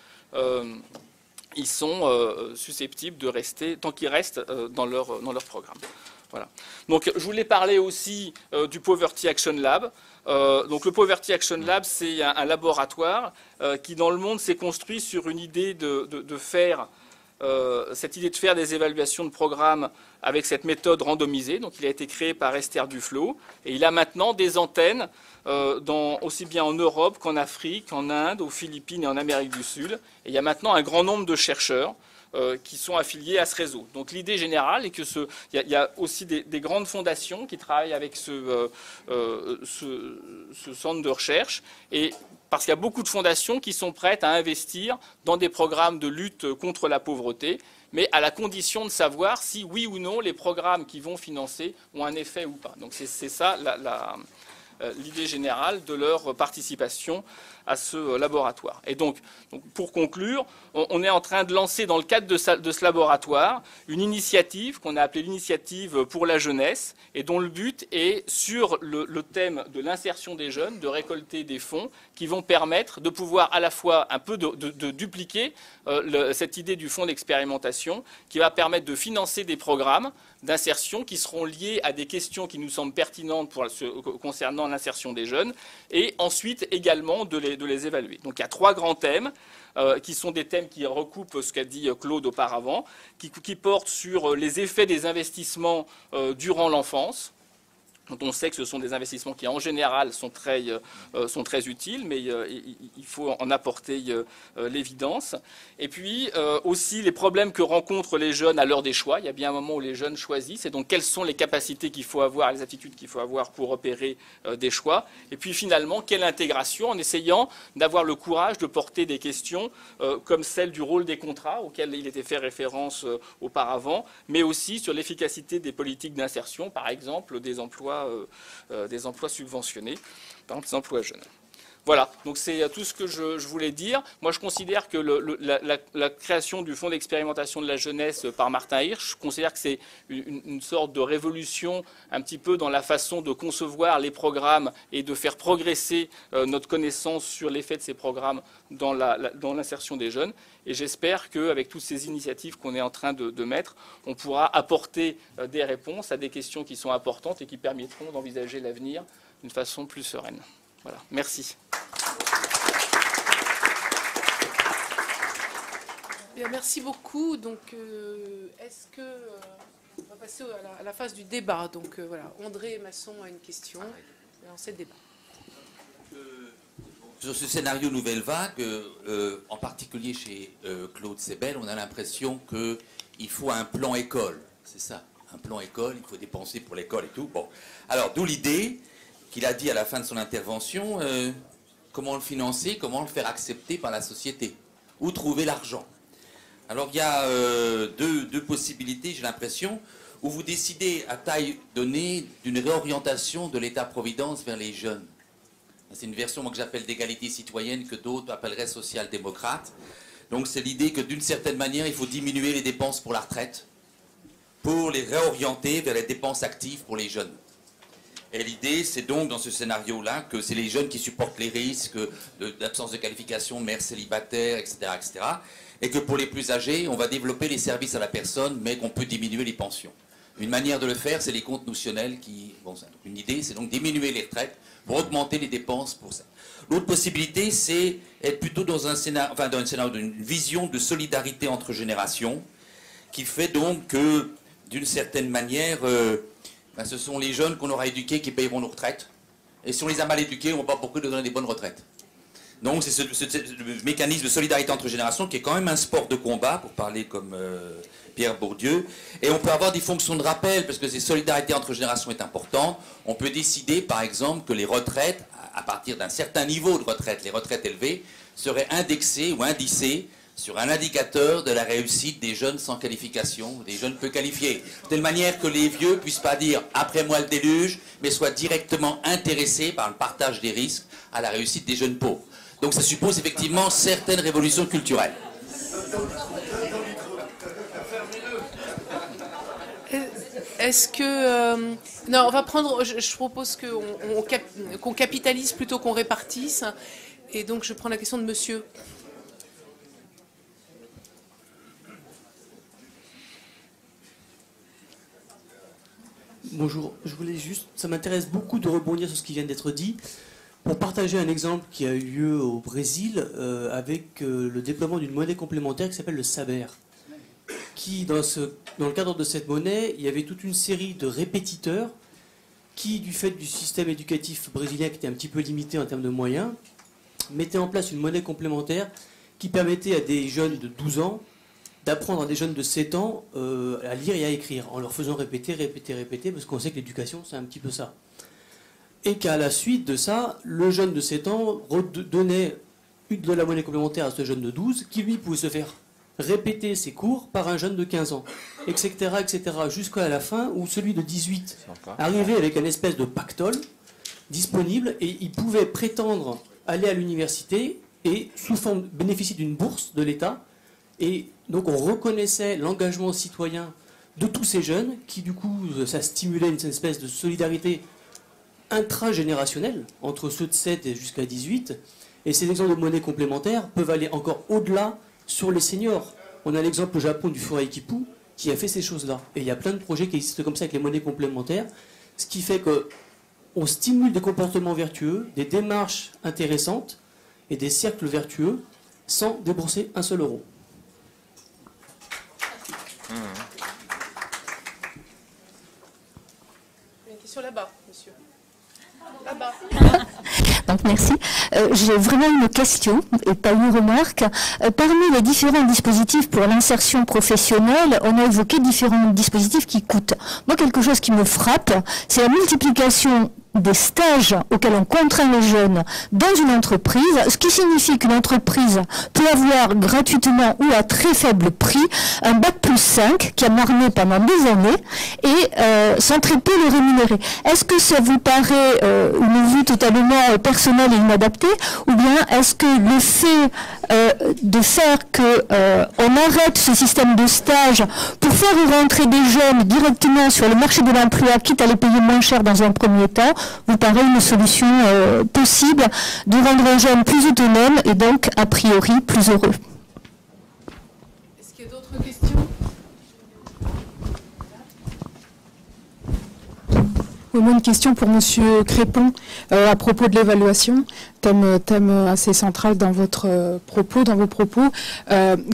ils sont susceptibles de rester, tant qu'ils restent dans leur programme. Voilà. Donc, je voulais parler aussi du Poverty Action Lab. Donc, le Poverty Action Lab, c'est un laboratoire qui, dans le monde, s'est construit sur une idée de faire cette idée de faire des évaluations de programmes avec cette méthode randomisée. Donc, il a été créé par Esther Duflo et il a maintenant des antennes aussi bien en Europe qu'en Afrique, en Inde, aux Philippines et en Amérique du Sud. Et il y a maintenant un grand nombre de chercheurs qui sont affiliés à ce réseau. Donc, l'idée générale est que il y a aussi des grandes fondations qui travaillent avec ce centre de recherche, et parce qu'il y a beaucoup de fondations qui sont prêtes à investir dans des programmes de lutte contre la pauvreté, mais à la condition de savoir si, oui ou non, les programmes qu'ils vont financer ont un effet ou pas. Donc, c'est ça l'idée générale de leur participation à ce laboratoire. Et donc pour conclure, on est en train de lancer dans le cadre de ce laboratoire une initiative qu'on a appelée l'initiative pour la jeunesse, et dont le but est, sur le thème de l'insertion des jeunes, de récolter des fonds qui vont permettre de pouvoir à la fois un peu de dupliquer cette idée du fonds d'expérimentation, qui va permettre de financer des programmes d'insertion qui seront liés à des questions qui nous semblent pertinentes concernant l'insertion des jeunes, et ensuite également de les évaluer. Donc il y a 3 grands thèmes qui sont des thèmes qui recoupent ce qu'a dit Claude auparavant, qui portent sur les effets des investissements durant l'enfance, dont on sait que ce sont des investissements qui, en général, sont très utiles, mais il faut en apporter l'évidence. Et puis, aussi, les problèmes que rencontrent les jeunes à l'heure des choix. Il y a bien un moment où les jeunes choisissent, et donc quelles sont les capacités qu'il faut avoir, les attitudes qu'il faut avoir pour opérer des choix. Et puis, finalement, quelle intégration, en essayant d'avoir le courage de porter des questions comme celle du rôle des contrats, auxquels il était fait référence auparavant, mais aussi sur l'efficacité des politiques d'insertion, par exemple, des emplois subventionnés, par exemple des emplois jeunes. Voilà, donc c'est tout ce que je voulais dire. Moi, je considère que la création du fonds d'expérimentation de la jeunesse par Martin Hirsch, je considère que c'est une sorte de révolution un petit peu dans la façon de concevoir les programmes et de faire progresser notre connaissance sur l'effet de ces programmes dans l'insertion des jeunes. Et j'espère qu'avec toutes ces initiatives qu'on est en train de mettre, on pourra apporter des réponses à des questions qui sont importantes et qui permettront d'envisager l'avenir d'une façon plus sereine. Voilà, merci. Bien, merci beaucoup. Donc, est-ce que on va passer à la phase du débat. Donc, voilà, André Masson a une question. Lancer le débat. Sur ce scénario Nouvelle Vague, en particulier chez Claude Sebel, on a l'impression qu'il faut un plan école. C'est ça, un plan école, il faut dépenser pour l'école et tout. Bon, alors d'où l'idée qu'il a dit à la fin de son intervention, comment le financer, comment le faire accepter par la société, où trouver l'argent. Alors il y a deux possibilités, j'ai l'impression, où vous décidez à taille donnée d'une réorientation de l'État-providence vers les jeunes. C'est une version que j'appelle d'égalité citoyenne, que d'autres appelleraient social-démocrate. Donc c'est l'idée que d'une certaine manière, il faut diminuer les dépenses pour la retraite, pour les réorienter vers les dépenses actives pour les jeunes. Et l'idée, c'est donc, dans ce scénario-là, que c'est les jeunes qui supportent les risques d'absence de qualification, mères célibataires, etc., etc. Et que pour les plus âgés, on va développer les services à la personne, mais qu'on peut diminuer les pensions. Une manière de le faire, c'est les comptes notionnels qui... Bon, une idée, c'est donc diminuer les retraites pour augmenter les dépenses pour ça. L'autre possibilité, c'est être plutôt dans un scénario, enfin, d'une vision de solidarité entre générations, qui fait donc que, d'une certaine manière... ce sont les jeunes qu'on aura éduqués qui payeront nos retraites. Et si on les a mal éduqués, on ne va pas beaucoup leur donner des bonnes retraites. Donc c'est le mécanisme de solidarité entre générations qui est quand même un sport de combat, pour parler comme Pierre Bourdieu. Et on peut avoir des fonctions de rappel, parce que cette solidarité entre générations est importante. On peut décider, par exemple, que les retraites, à partir d'un certain niveau de retraite, les retraites élevées, seraient indexées ou indicées sur un indicateur de la réussite des jeunes sans qualification, des jeunes peu qualifiés. De telle manière que les vieux ne puissent pas dire « après moi le déluge », mais soient directement intéressés par le partage des risques à la réussite des jeunes pauvres. Donc ça suppose effectivement certaines révolutions culturelles. Est-ce que... non, on va prendre... Je propose qu'on capitalise plutôt qu'on répartisse. Et donc je prends la question de monsieur. Bonjour, je voulais juste, ça m'intéresse beaucoup de rebondir sur ce qui vient d'être dit, pour partager un exemple qui a eu lieu au Brésil avec le déploiement d'une monnaie complémentaire qui s'appelle le Saber. Qui, dans le cadre de cette monnaie, il y avait toute une série de répétiteurs qui, du fait du système éducatif brésilien qui était un petit peu limité en termes de moyens, mettaient en place une monnaie complémentaire qui permettait à des jeunes de 12 ans d'apprendre à des jeunes de 7 ans à lire et à écrire, en leur faisant répéter, parce qu'on sait que l'éducation, c'est un petit peu ça. Et qu'à la suite de ça, le jeune de 7 ans donnait de la monnaie complémentaire à ce jeune de 12, qui lui pouvait se faire répéter ses cours par un jeune de 15 ans, etc., etc., jusqu'à la fin où celui de 18 arrivait avec une espèce de pactole disponible et il pouvait prétendre aller à l'université et sous forme bénéficier d'une bourse de l'État. Et donc on reconnaissait l'engagement citoyen de tous ces jeunes qui du coup ça stimulait une espèce de solidarité intragénérationnelle entre ceux de 7 et jusqu'à 18. Et ces exemples de monnaie complémentaire peuvent aller encore au-delà sur les seniors. On a l'exemple au Japon du Furai Kipu qui a fait ces choses-là. Et il y a plein de projets qui existent comme ça avec les monnaies complémentaires, ce qui fait qu'on stimule des comportements vertueux, des démarches intéressantes et des cercles vertueux sans débourser un seul euro. Une question là-bas, monsieur. Là-bas. Donc merci. J'ai vraiment une question et pas une remarque. Parmi les différents dispositifs pour l'insertion professionnelle, on a évoqué différents dispositifs qui coûtent. Moi, quelque chose qui me frappe, c'est la multiplication des stages auxquels on contraint les jeunes dans une entreprise, ce qui signifie qu'une entreprise peut avoir gratuitement ou à très faible prix un bac+5 qui a marné pendant des années et sans très peu le rémunérer. Est-ce que ça vous paraît une vue totalement personnelle et inadaptée, ou bien est-ce que le fait de faire on arrête ce système de stage pour faire rentrer des jeunes directement sur le marché de l'emploi, quitte à les payer moins cher dans un premier temps, vous paraît une solution possible de rendre un jeune plus autonome et donc, a priori, plus heureux? Est-ce qu'il y a d'autres questions? Oui, moi, une question pour Monsieur Crépon à propos de l'évaluation, thème assez central dans votre propos, dans vos propos.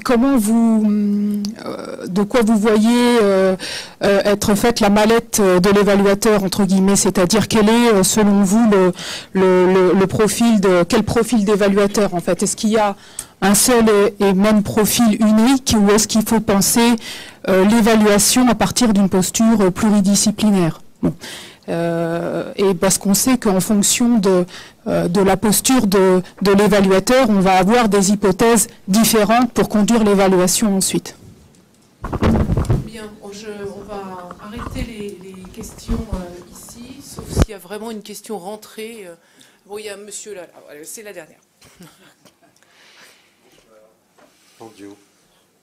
Comment de quoi vous voyez être faite la mallette de l'évaluateur entre guillemets, c'est-à-dire quel est selon vous quel profil d'évaluateur en fait? Est-ce qu'il y a un seul et même profil unique, ou est-ce qu'il faut penser l'évaluation à partir d'une posture pluridisciplinaire? Bon. Et parce qu'on sait qu'en fonction de la posture de l'évaluateur, on va avoir des hypothèses différentes pour conduire l'évaluation ensuite. Bien, on va arrêter les questions ici, sauf s'il y a vraiment une question rentrée. Bon, il y a un monsieur là, c'est la dernière. Mon Dieu,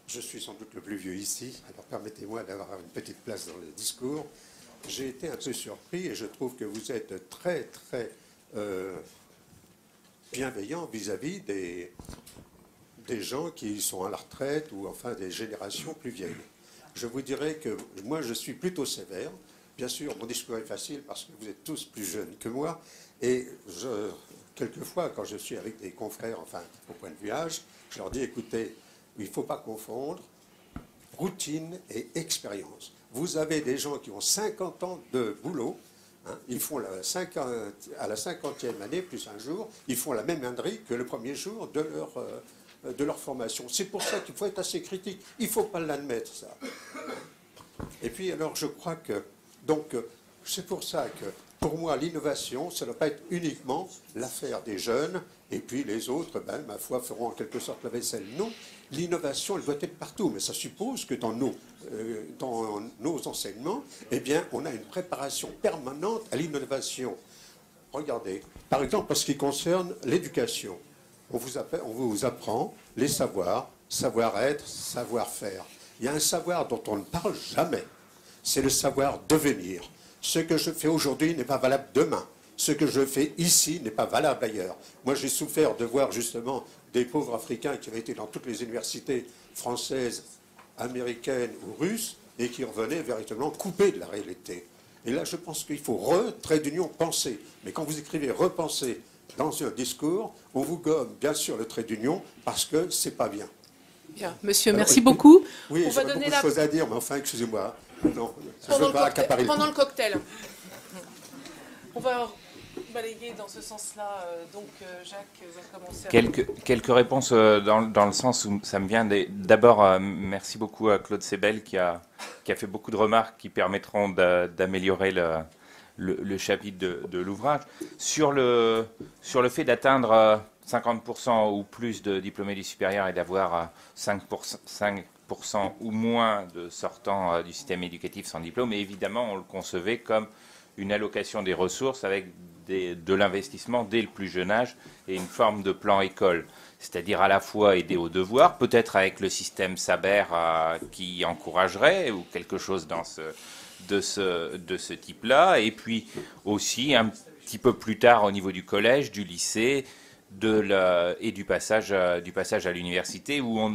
je suis sans doute le plus vieux ici, alors permettez-moi d'avoir une petite place dans le discours. j'ai été un peu surpris et je trouve que vous êtes très, très bienveillant vis-à-vis des gens qui sont à la retraite ou enfin des générations plus vieilles. Je vous dirais que moi, je suis plutôt sévère. Bien sûr, mon discours est facile parce que vous êtes tous plus jeunes que moi. Et quelquefois, quand je suis avec des confrères, enfin, au point de vue âge, je leur dis, écoutez, il ne faut pas confondre routine et expérience. Vous avez des gens qui ont 50 ans de boulot, hein, ils font à la 50e année, plus un jour, ils font la même ânerie que le premier jour de leur formation. C'est pour ça qu'il faut être assez critique. Il ne faut pas l'admettre, ça. Et puis, alors, je crois que... Donc, c'est pour ça que, pour moi, l'innovation, ça ne doit pas être uniquement l'affaire des jeunes, et puis les autres, ben, ma foi, feront en quelque sorte la vaisselle. Non, l'innovation, elle doit être partout, mais ça suppose que dans nos enseignements, eh bien, on a une préparation permanente à l'innovation. Regardez, par exemple, en ce qui concerne l'éducation, on vous apprend les savoirs, savoir-être, savoir-faire. Il y a un savoir dont on ne parle jamais, c'est le savoir devenir. Ce que je fais aujourd'hui n'est pas valable demain. Ce que je fais ici n'est pas valable ailleurs. Moi, j'ai souffert de voir justement des pauvres Africains qui avaient été dans toutes les universités françaises, américaines ou russes et qui revenaient véritablement coupés de la réalité. Et là, je pense qu'il faut trait d'union, penser. Mais quand vous écrivez repenser dans un discours, on vous gomme bien sûr le trait d'union parce que c'est pas bien. Bien, monsieur, merci beaucoup. Oui, j'aurais beaucoup de choses à dire, mais enfin, excusez-moi. Non, pendant le cocktail. On va balayer dans ce sens-là. Donc, Jacques va commencer. Quelques réponses dans le sens où ça me vient. D'abord, merci beaucoup à Claude Sebel qui a fait beaucoup de remarques qui permettront d'améliorer le chapitre de l'ouvrage. Sur le fait d'atteindre 50% ou plus de diplômés du supérieur et d'avoir 5% ou moins de sortants du système éducatif sans diplôme, et évidemment, on le concevait comme une allocation des ressources avec de l'investissement dès le plus jeune âge et une forme de plan école, c'est-à-dire à la fois aider aux devoirs, peut-être avec le système Saber qui encouragerait ou quelque chose de ce type-là, et puis aussi un petit peu plus tard au niveau du collège, du lycée, et du passage à l'université, où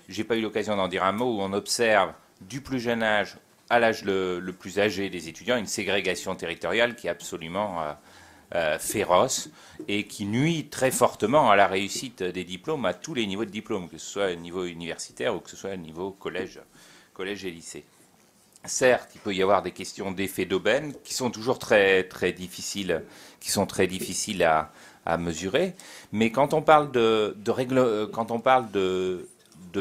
j'ai pas eu l'occasion d'en dire un mot, où on observe du plus jeune âge à l'âge le plus âgé des étudiants une ségrégation territoriale qui est absolument féroce et qui nuit très fortement à la réussite des diplômes à tous les niveaux de diplôme, que ce soit au niveau universitaire ou que ce soit au niveau collège et lycée. Certes, il peut y avoir des questions d'effet d'aubaine qui sont toujours très, très difficiles, à mesurer, mais quand on parle de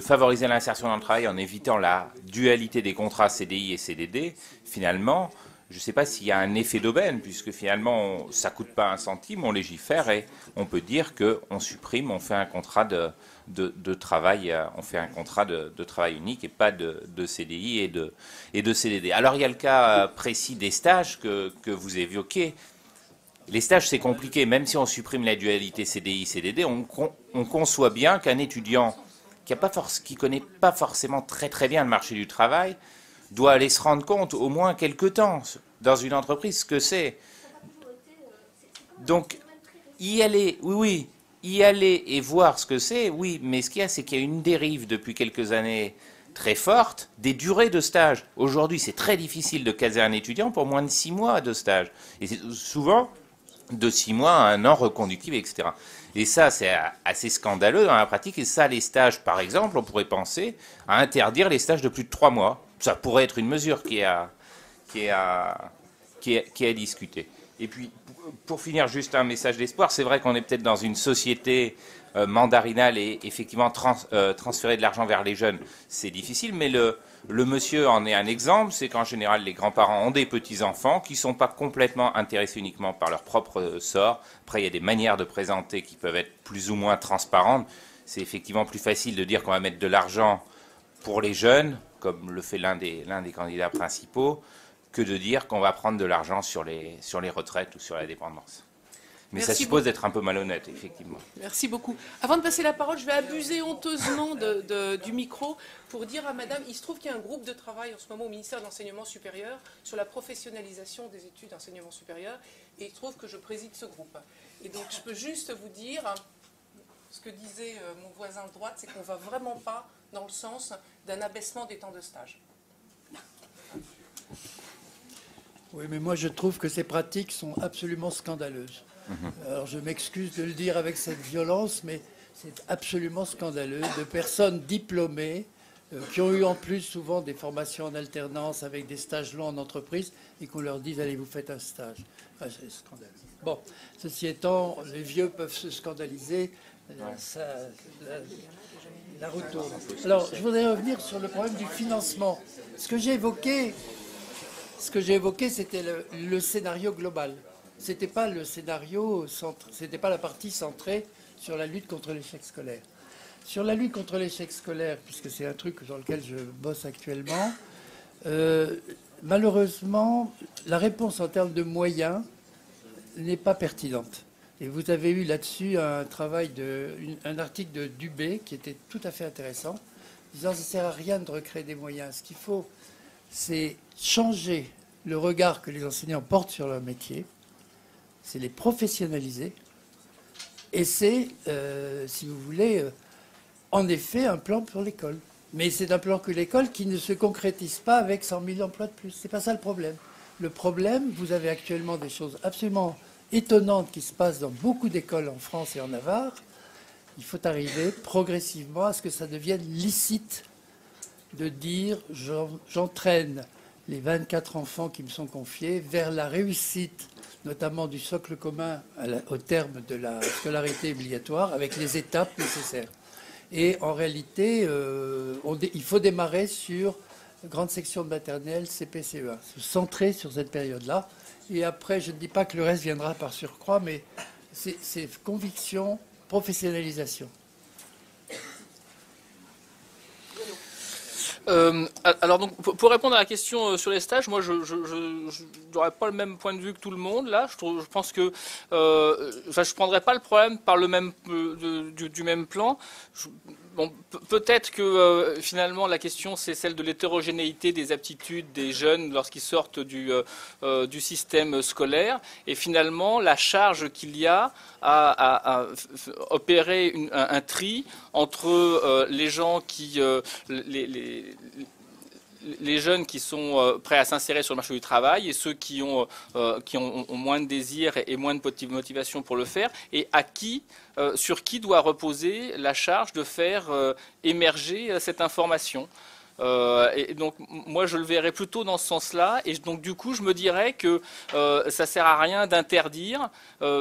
favoriser l'insertion dans le travail en évitant la dualité des contrats CDI et CDD, finalement, je ne sais pas s'il y a un effet d'aubaine, puisque finalement, ça ne coûte pas un centime, on légifère et on peut dire qu'on supprime, on fait un contrat de travail, on fait un contrat de travail unique et pas de CDI et de CDD. Alors il y a le cas précis des stages que vous évoquez. Les stages, c'est compliqué. Même si on supprime la dualité CDI-CDD, on conçoit bien qu'un étudiant qui ne connaît pas forcément très très bien le marché du travail doit aller se rendre compte au moins quelque temps dans une entreprise ce que c'est. Donc, y aller, oui, y aller et voir ce que c'est, oui, mais ce qu'il y a, c'est qu'il y a une dérive depuis quelques années très forte des durées de stage. Aujourd'hui, c'est très difficile de caser un étudiant pour moins de 6 mois de stage. Et c'est souvent de 6 mois à 1 an reconductible, etc. Et ça, c'est assez scandaleux dans la pratique. Et ça, les stages, par exemple, on pourrait penser à interdire les stages de plus de 3 mois. Ça pourrait être une mesure qui est à discuter. Et puis, pour finir, juste un message d'espoir. C'est vrai qu'on est peut-être dans une société mandarinale et effectivement transférer de l'argent vers les jeunes, c'est difficile. Mais le monsieur en est un exemple. C'est qu'en général, les grands-parents ont des petits-enfants qui ne sont pas complètement intéressés uniquement par leur propre sort. Après, il y a des manières de présenter qui peuvent être plus ou moins transparentes. C'est effectivement plus facile de dire qu'on va mettre de l'argent pour les jeunes, comme le fait l'un des candidats principaux, que de dire qu'on va prendre de l'argent sur les retraites ou sur la dépendance. Mais ça suppose d'être un peu malhonnête, effectivement. Merci beaucoup. Avant de passer la parole, je vais abuser honteusement du micro pour dire à madame, il se trouve qu'il y a un groupe de travail en ce moment au ministère de l'Enseignement supérieur sur la professionnalisation des études d'enseignement supérieur, et il se trouve que je préside ce groupe. Et donc je peux juste vous dire, ce que disait mon voisin de droite, c'est qu'on ne va vraiment pas dans le sens d'un abaissement des temps de stage. Oui, mais moi je trouve que ces pratiques sont absolument scandaleuses. Alors je m'excuse de le dire avec cette violence, mais c'est absolument scandaleux de personnes diplômées qui ont eu en plus souvent des formations en alternance avec des stages longs en entreprise et qu'on leur dise allez vous faites un stage. Enfin, c'est scandaleux. Bon, ceci étant, les vieux peuvent se scandaliser, la route tourne. Alors je voudrais revenir sur le problème du financement. Ce que j'ai évoqué, c'était le scénario global. C'était pas le scénario, c'était pas la partie centrée sur la lutte contre l'échec scolaire. Sur la lutte contre l'échec scolaire, puisque c'est un truc dans lequel je bosse actuellement, malheureusement, la réponse en termes de moyens n'est pas pertinente. Et vous avez eu là-dessus un article de Dubé qui était tout à fait intéressant, disant que ça ne sert à rien de recréer des moyens. Ce qu'il faut, c'est changer le regard que les enseignants portent sur leur métier, c'est les professionnaliser, et c'est, si vous voulez, en effet, un plan pour l'école. Mais c'est un plan pour l'école qui ne se concrétise pas avec 100 000 emplois de plus. C'est pas ça le problème. Le problème, vous avez actuellement des choses absolument étonnantes qui se passent dans beaucoup d'écoles en France et en Navarre. Il faut arriver progressivement à ce que ça devienne licite de dire j'entraîne les 24 enfants qui me sont confiés vers la réussite, notamment du socle commun au terme de la scolarité obligatoire, avec les étapes nécessaires. Et en réalité, il faut démarrer sur grande section de maternelle, CP, CE1, se centrer sur cette période-là. Et après, je ne dis pas que le reste viendra par surcroît, mais c'est conviction, professionnalisation. Alors donc, pour répondre à la question sur les stages, moi je n'aurais pas le même point de vue que tout le monde là. Je pense que je prendrais pas le problème par le même du même plan. Bon, peut-être que finalement la question c'est celle de l'hétérogénéité des aptitudes des jeunes lorsqu'ils sortent du système scolaire, et finalement la charge qu'il y a à opérer un tri entre les gens qui les jeunes qui sont prêts à s'insérer sur le marché du travail et ceux qui ont moins de désir et moins de motivation pour le faire, et sur qui doit reposer la charge de faire émerger cette information. Et donc moi je le verrais plutôt dans ce sens-là, et donc du coup je me dirais que ça sert à rien d'interdire,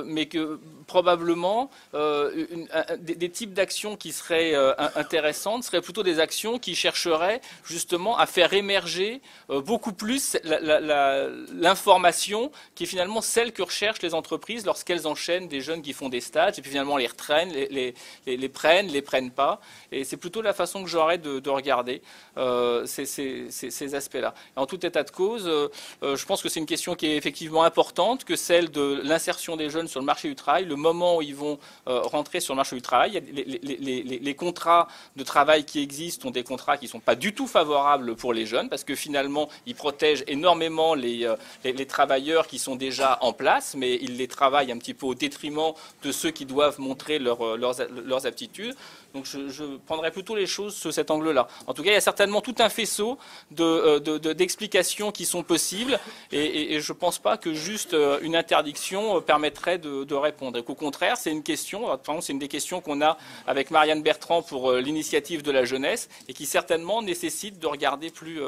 mais que probablement des types d'actions qui seraient intéressantes seraient plutôt des actions qui chercheraient justement à faire émerger beaucoup plus l'information qui est finalement celle que recherchent les entreprises lorsqu'elles enchaînent des jeunes qui font des stages et puis finalement les retraînent, les prennent pas, et c'est plutôt la façon que j'aurais de regarder ces aspects-là. En tout état de cause, je pense que c'est une question qui est effectivement importante, que celle de l'insertion des jeunes sur le marché du travail, le moment où ils vont rentrer sur le marché du travail. Les contrats de travail qui existent sont des contrats qui ne sont pas du tout favorables pour les jeunes, parce que finalement, ils protègent énormément les travailleurs qui sont déjà en place, mais ils les travaillent un petit peu au détriment de ceux qui doivent montrer leurs aptitudes. Donc je prendrais plutôt les choses sous cet angle-là. En tout cas, il y a certainement tout un faisceau d'explications qui sont possibles, et je ne pense pas que juste une interdiction permettrait de répondre. Et qu'au contraire, c'est une question, par exemple, c'est une des questions qu'on a avec Marianne Bertrand pour l'initiative de la jeunesse, et qui certainement nécessite de regarder plus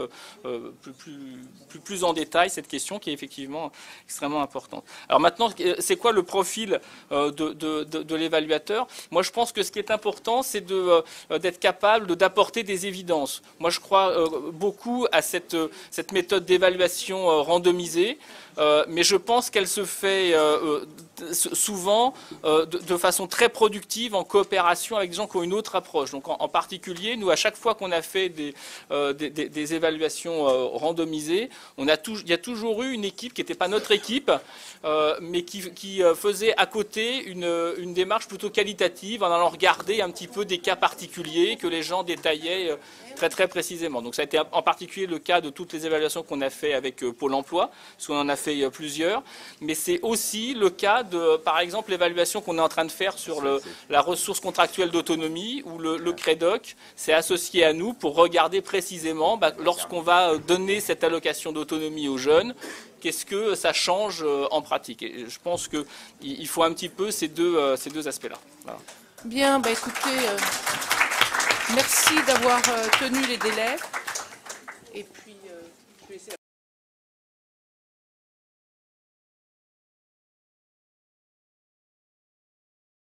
en détail cette question qui est effectivement extrêmement importante. Alors maintenant, c'est quoi le profil de l'évaluateur? Moi, je pense que ce qui est important, c'est d'être capable d'apporter des évidences. Moi, moi, je crois beaucoup à cette méthode d'évaluation randomisée, mais je pense qu'elle se fait souvent de façon très productive en coopération avec des gens qui ont une autre approche. Donc, en particulier, nous, à chaque fois qu'on a fait des évaluations randomisées, il y a toujours eu une équipe qui n'était pas notre équipe, mais qui faisait à côté une démarche plutôt qualitative en allant regarder un petit peu des cas particuliers que les gens détaillaient très très précisément. Donc ça a été en particulier le cas de toutes les évaluations qu'on a fait avec Pôle emploi, parce qu'on en a fait plusieurs, mais c'est aussi le cas de, par exemple, l'évaluation qu'on est en train de faire sur la ressource contractuelle d'autonomie, où le CREDOC s'est associé à nous pour regarder précisément, lorsqu'on va donner cette allocation d'autonomie aux jeunes, qu'est-ce que ça change en pratique. Et je pense qu'il faut un petit peu ces deux aspects-là. Voilà. Bien, écoutez, merci d'avoir tenu les délais. Et puis...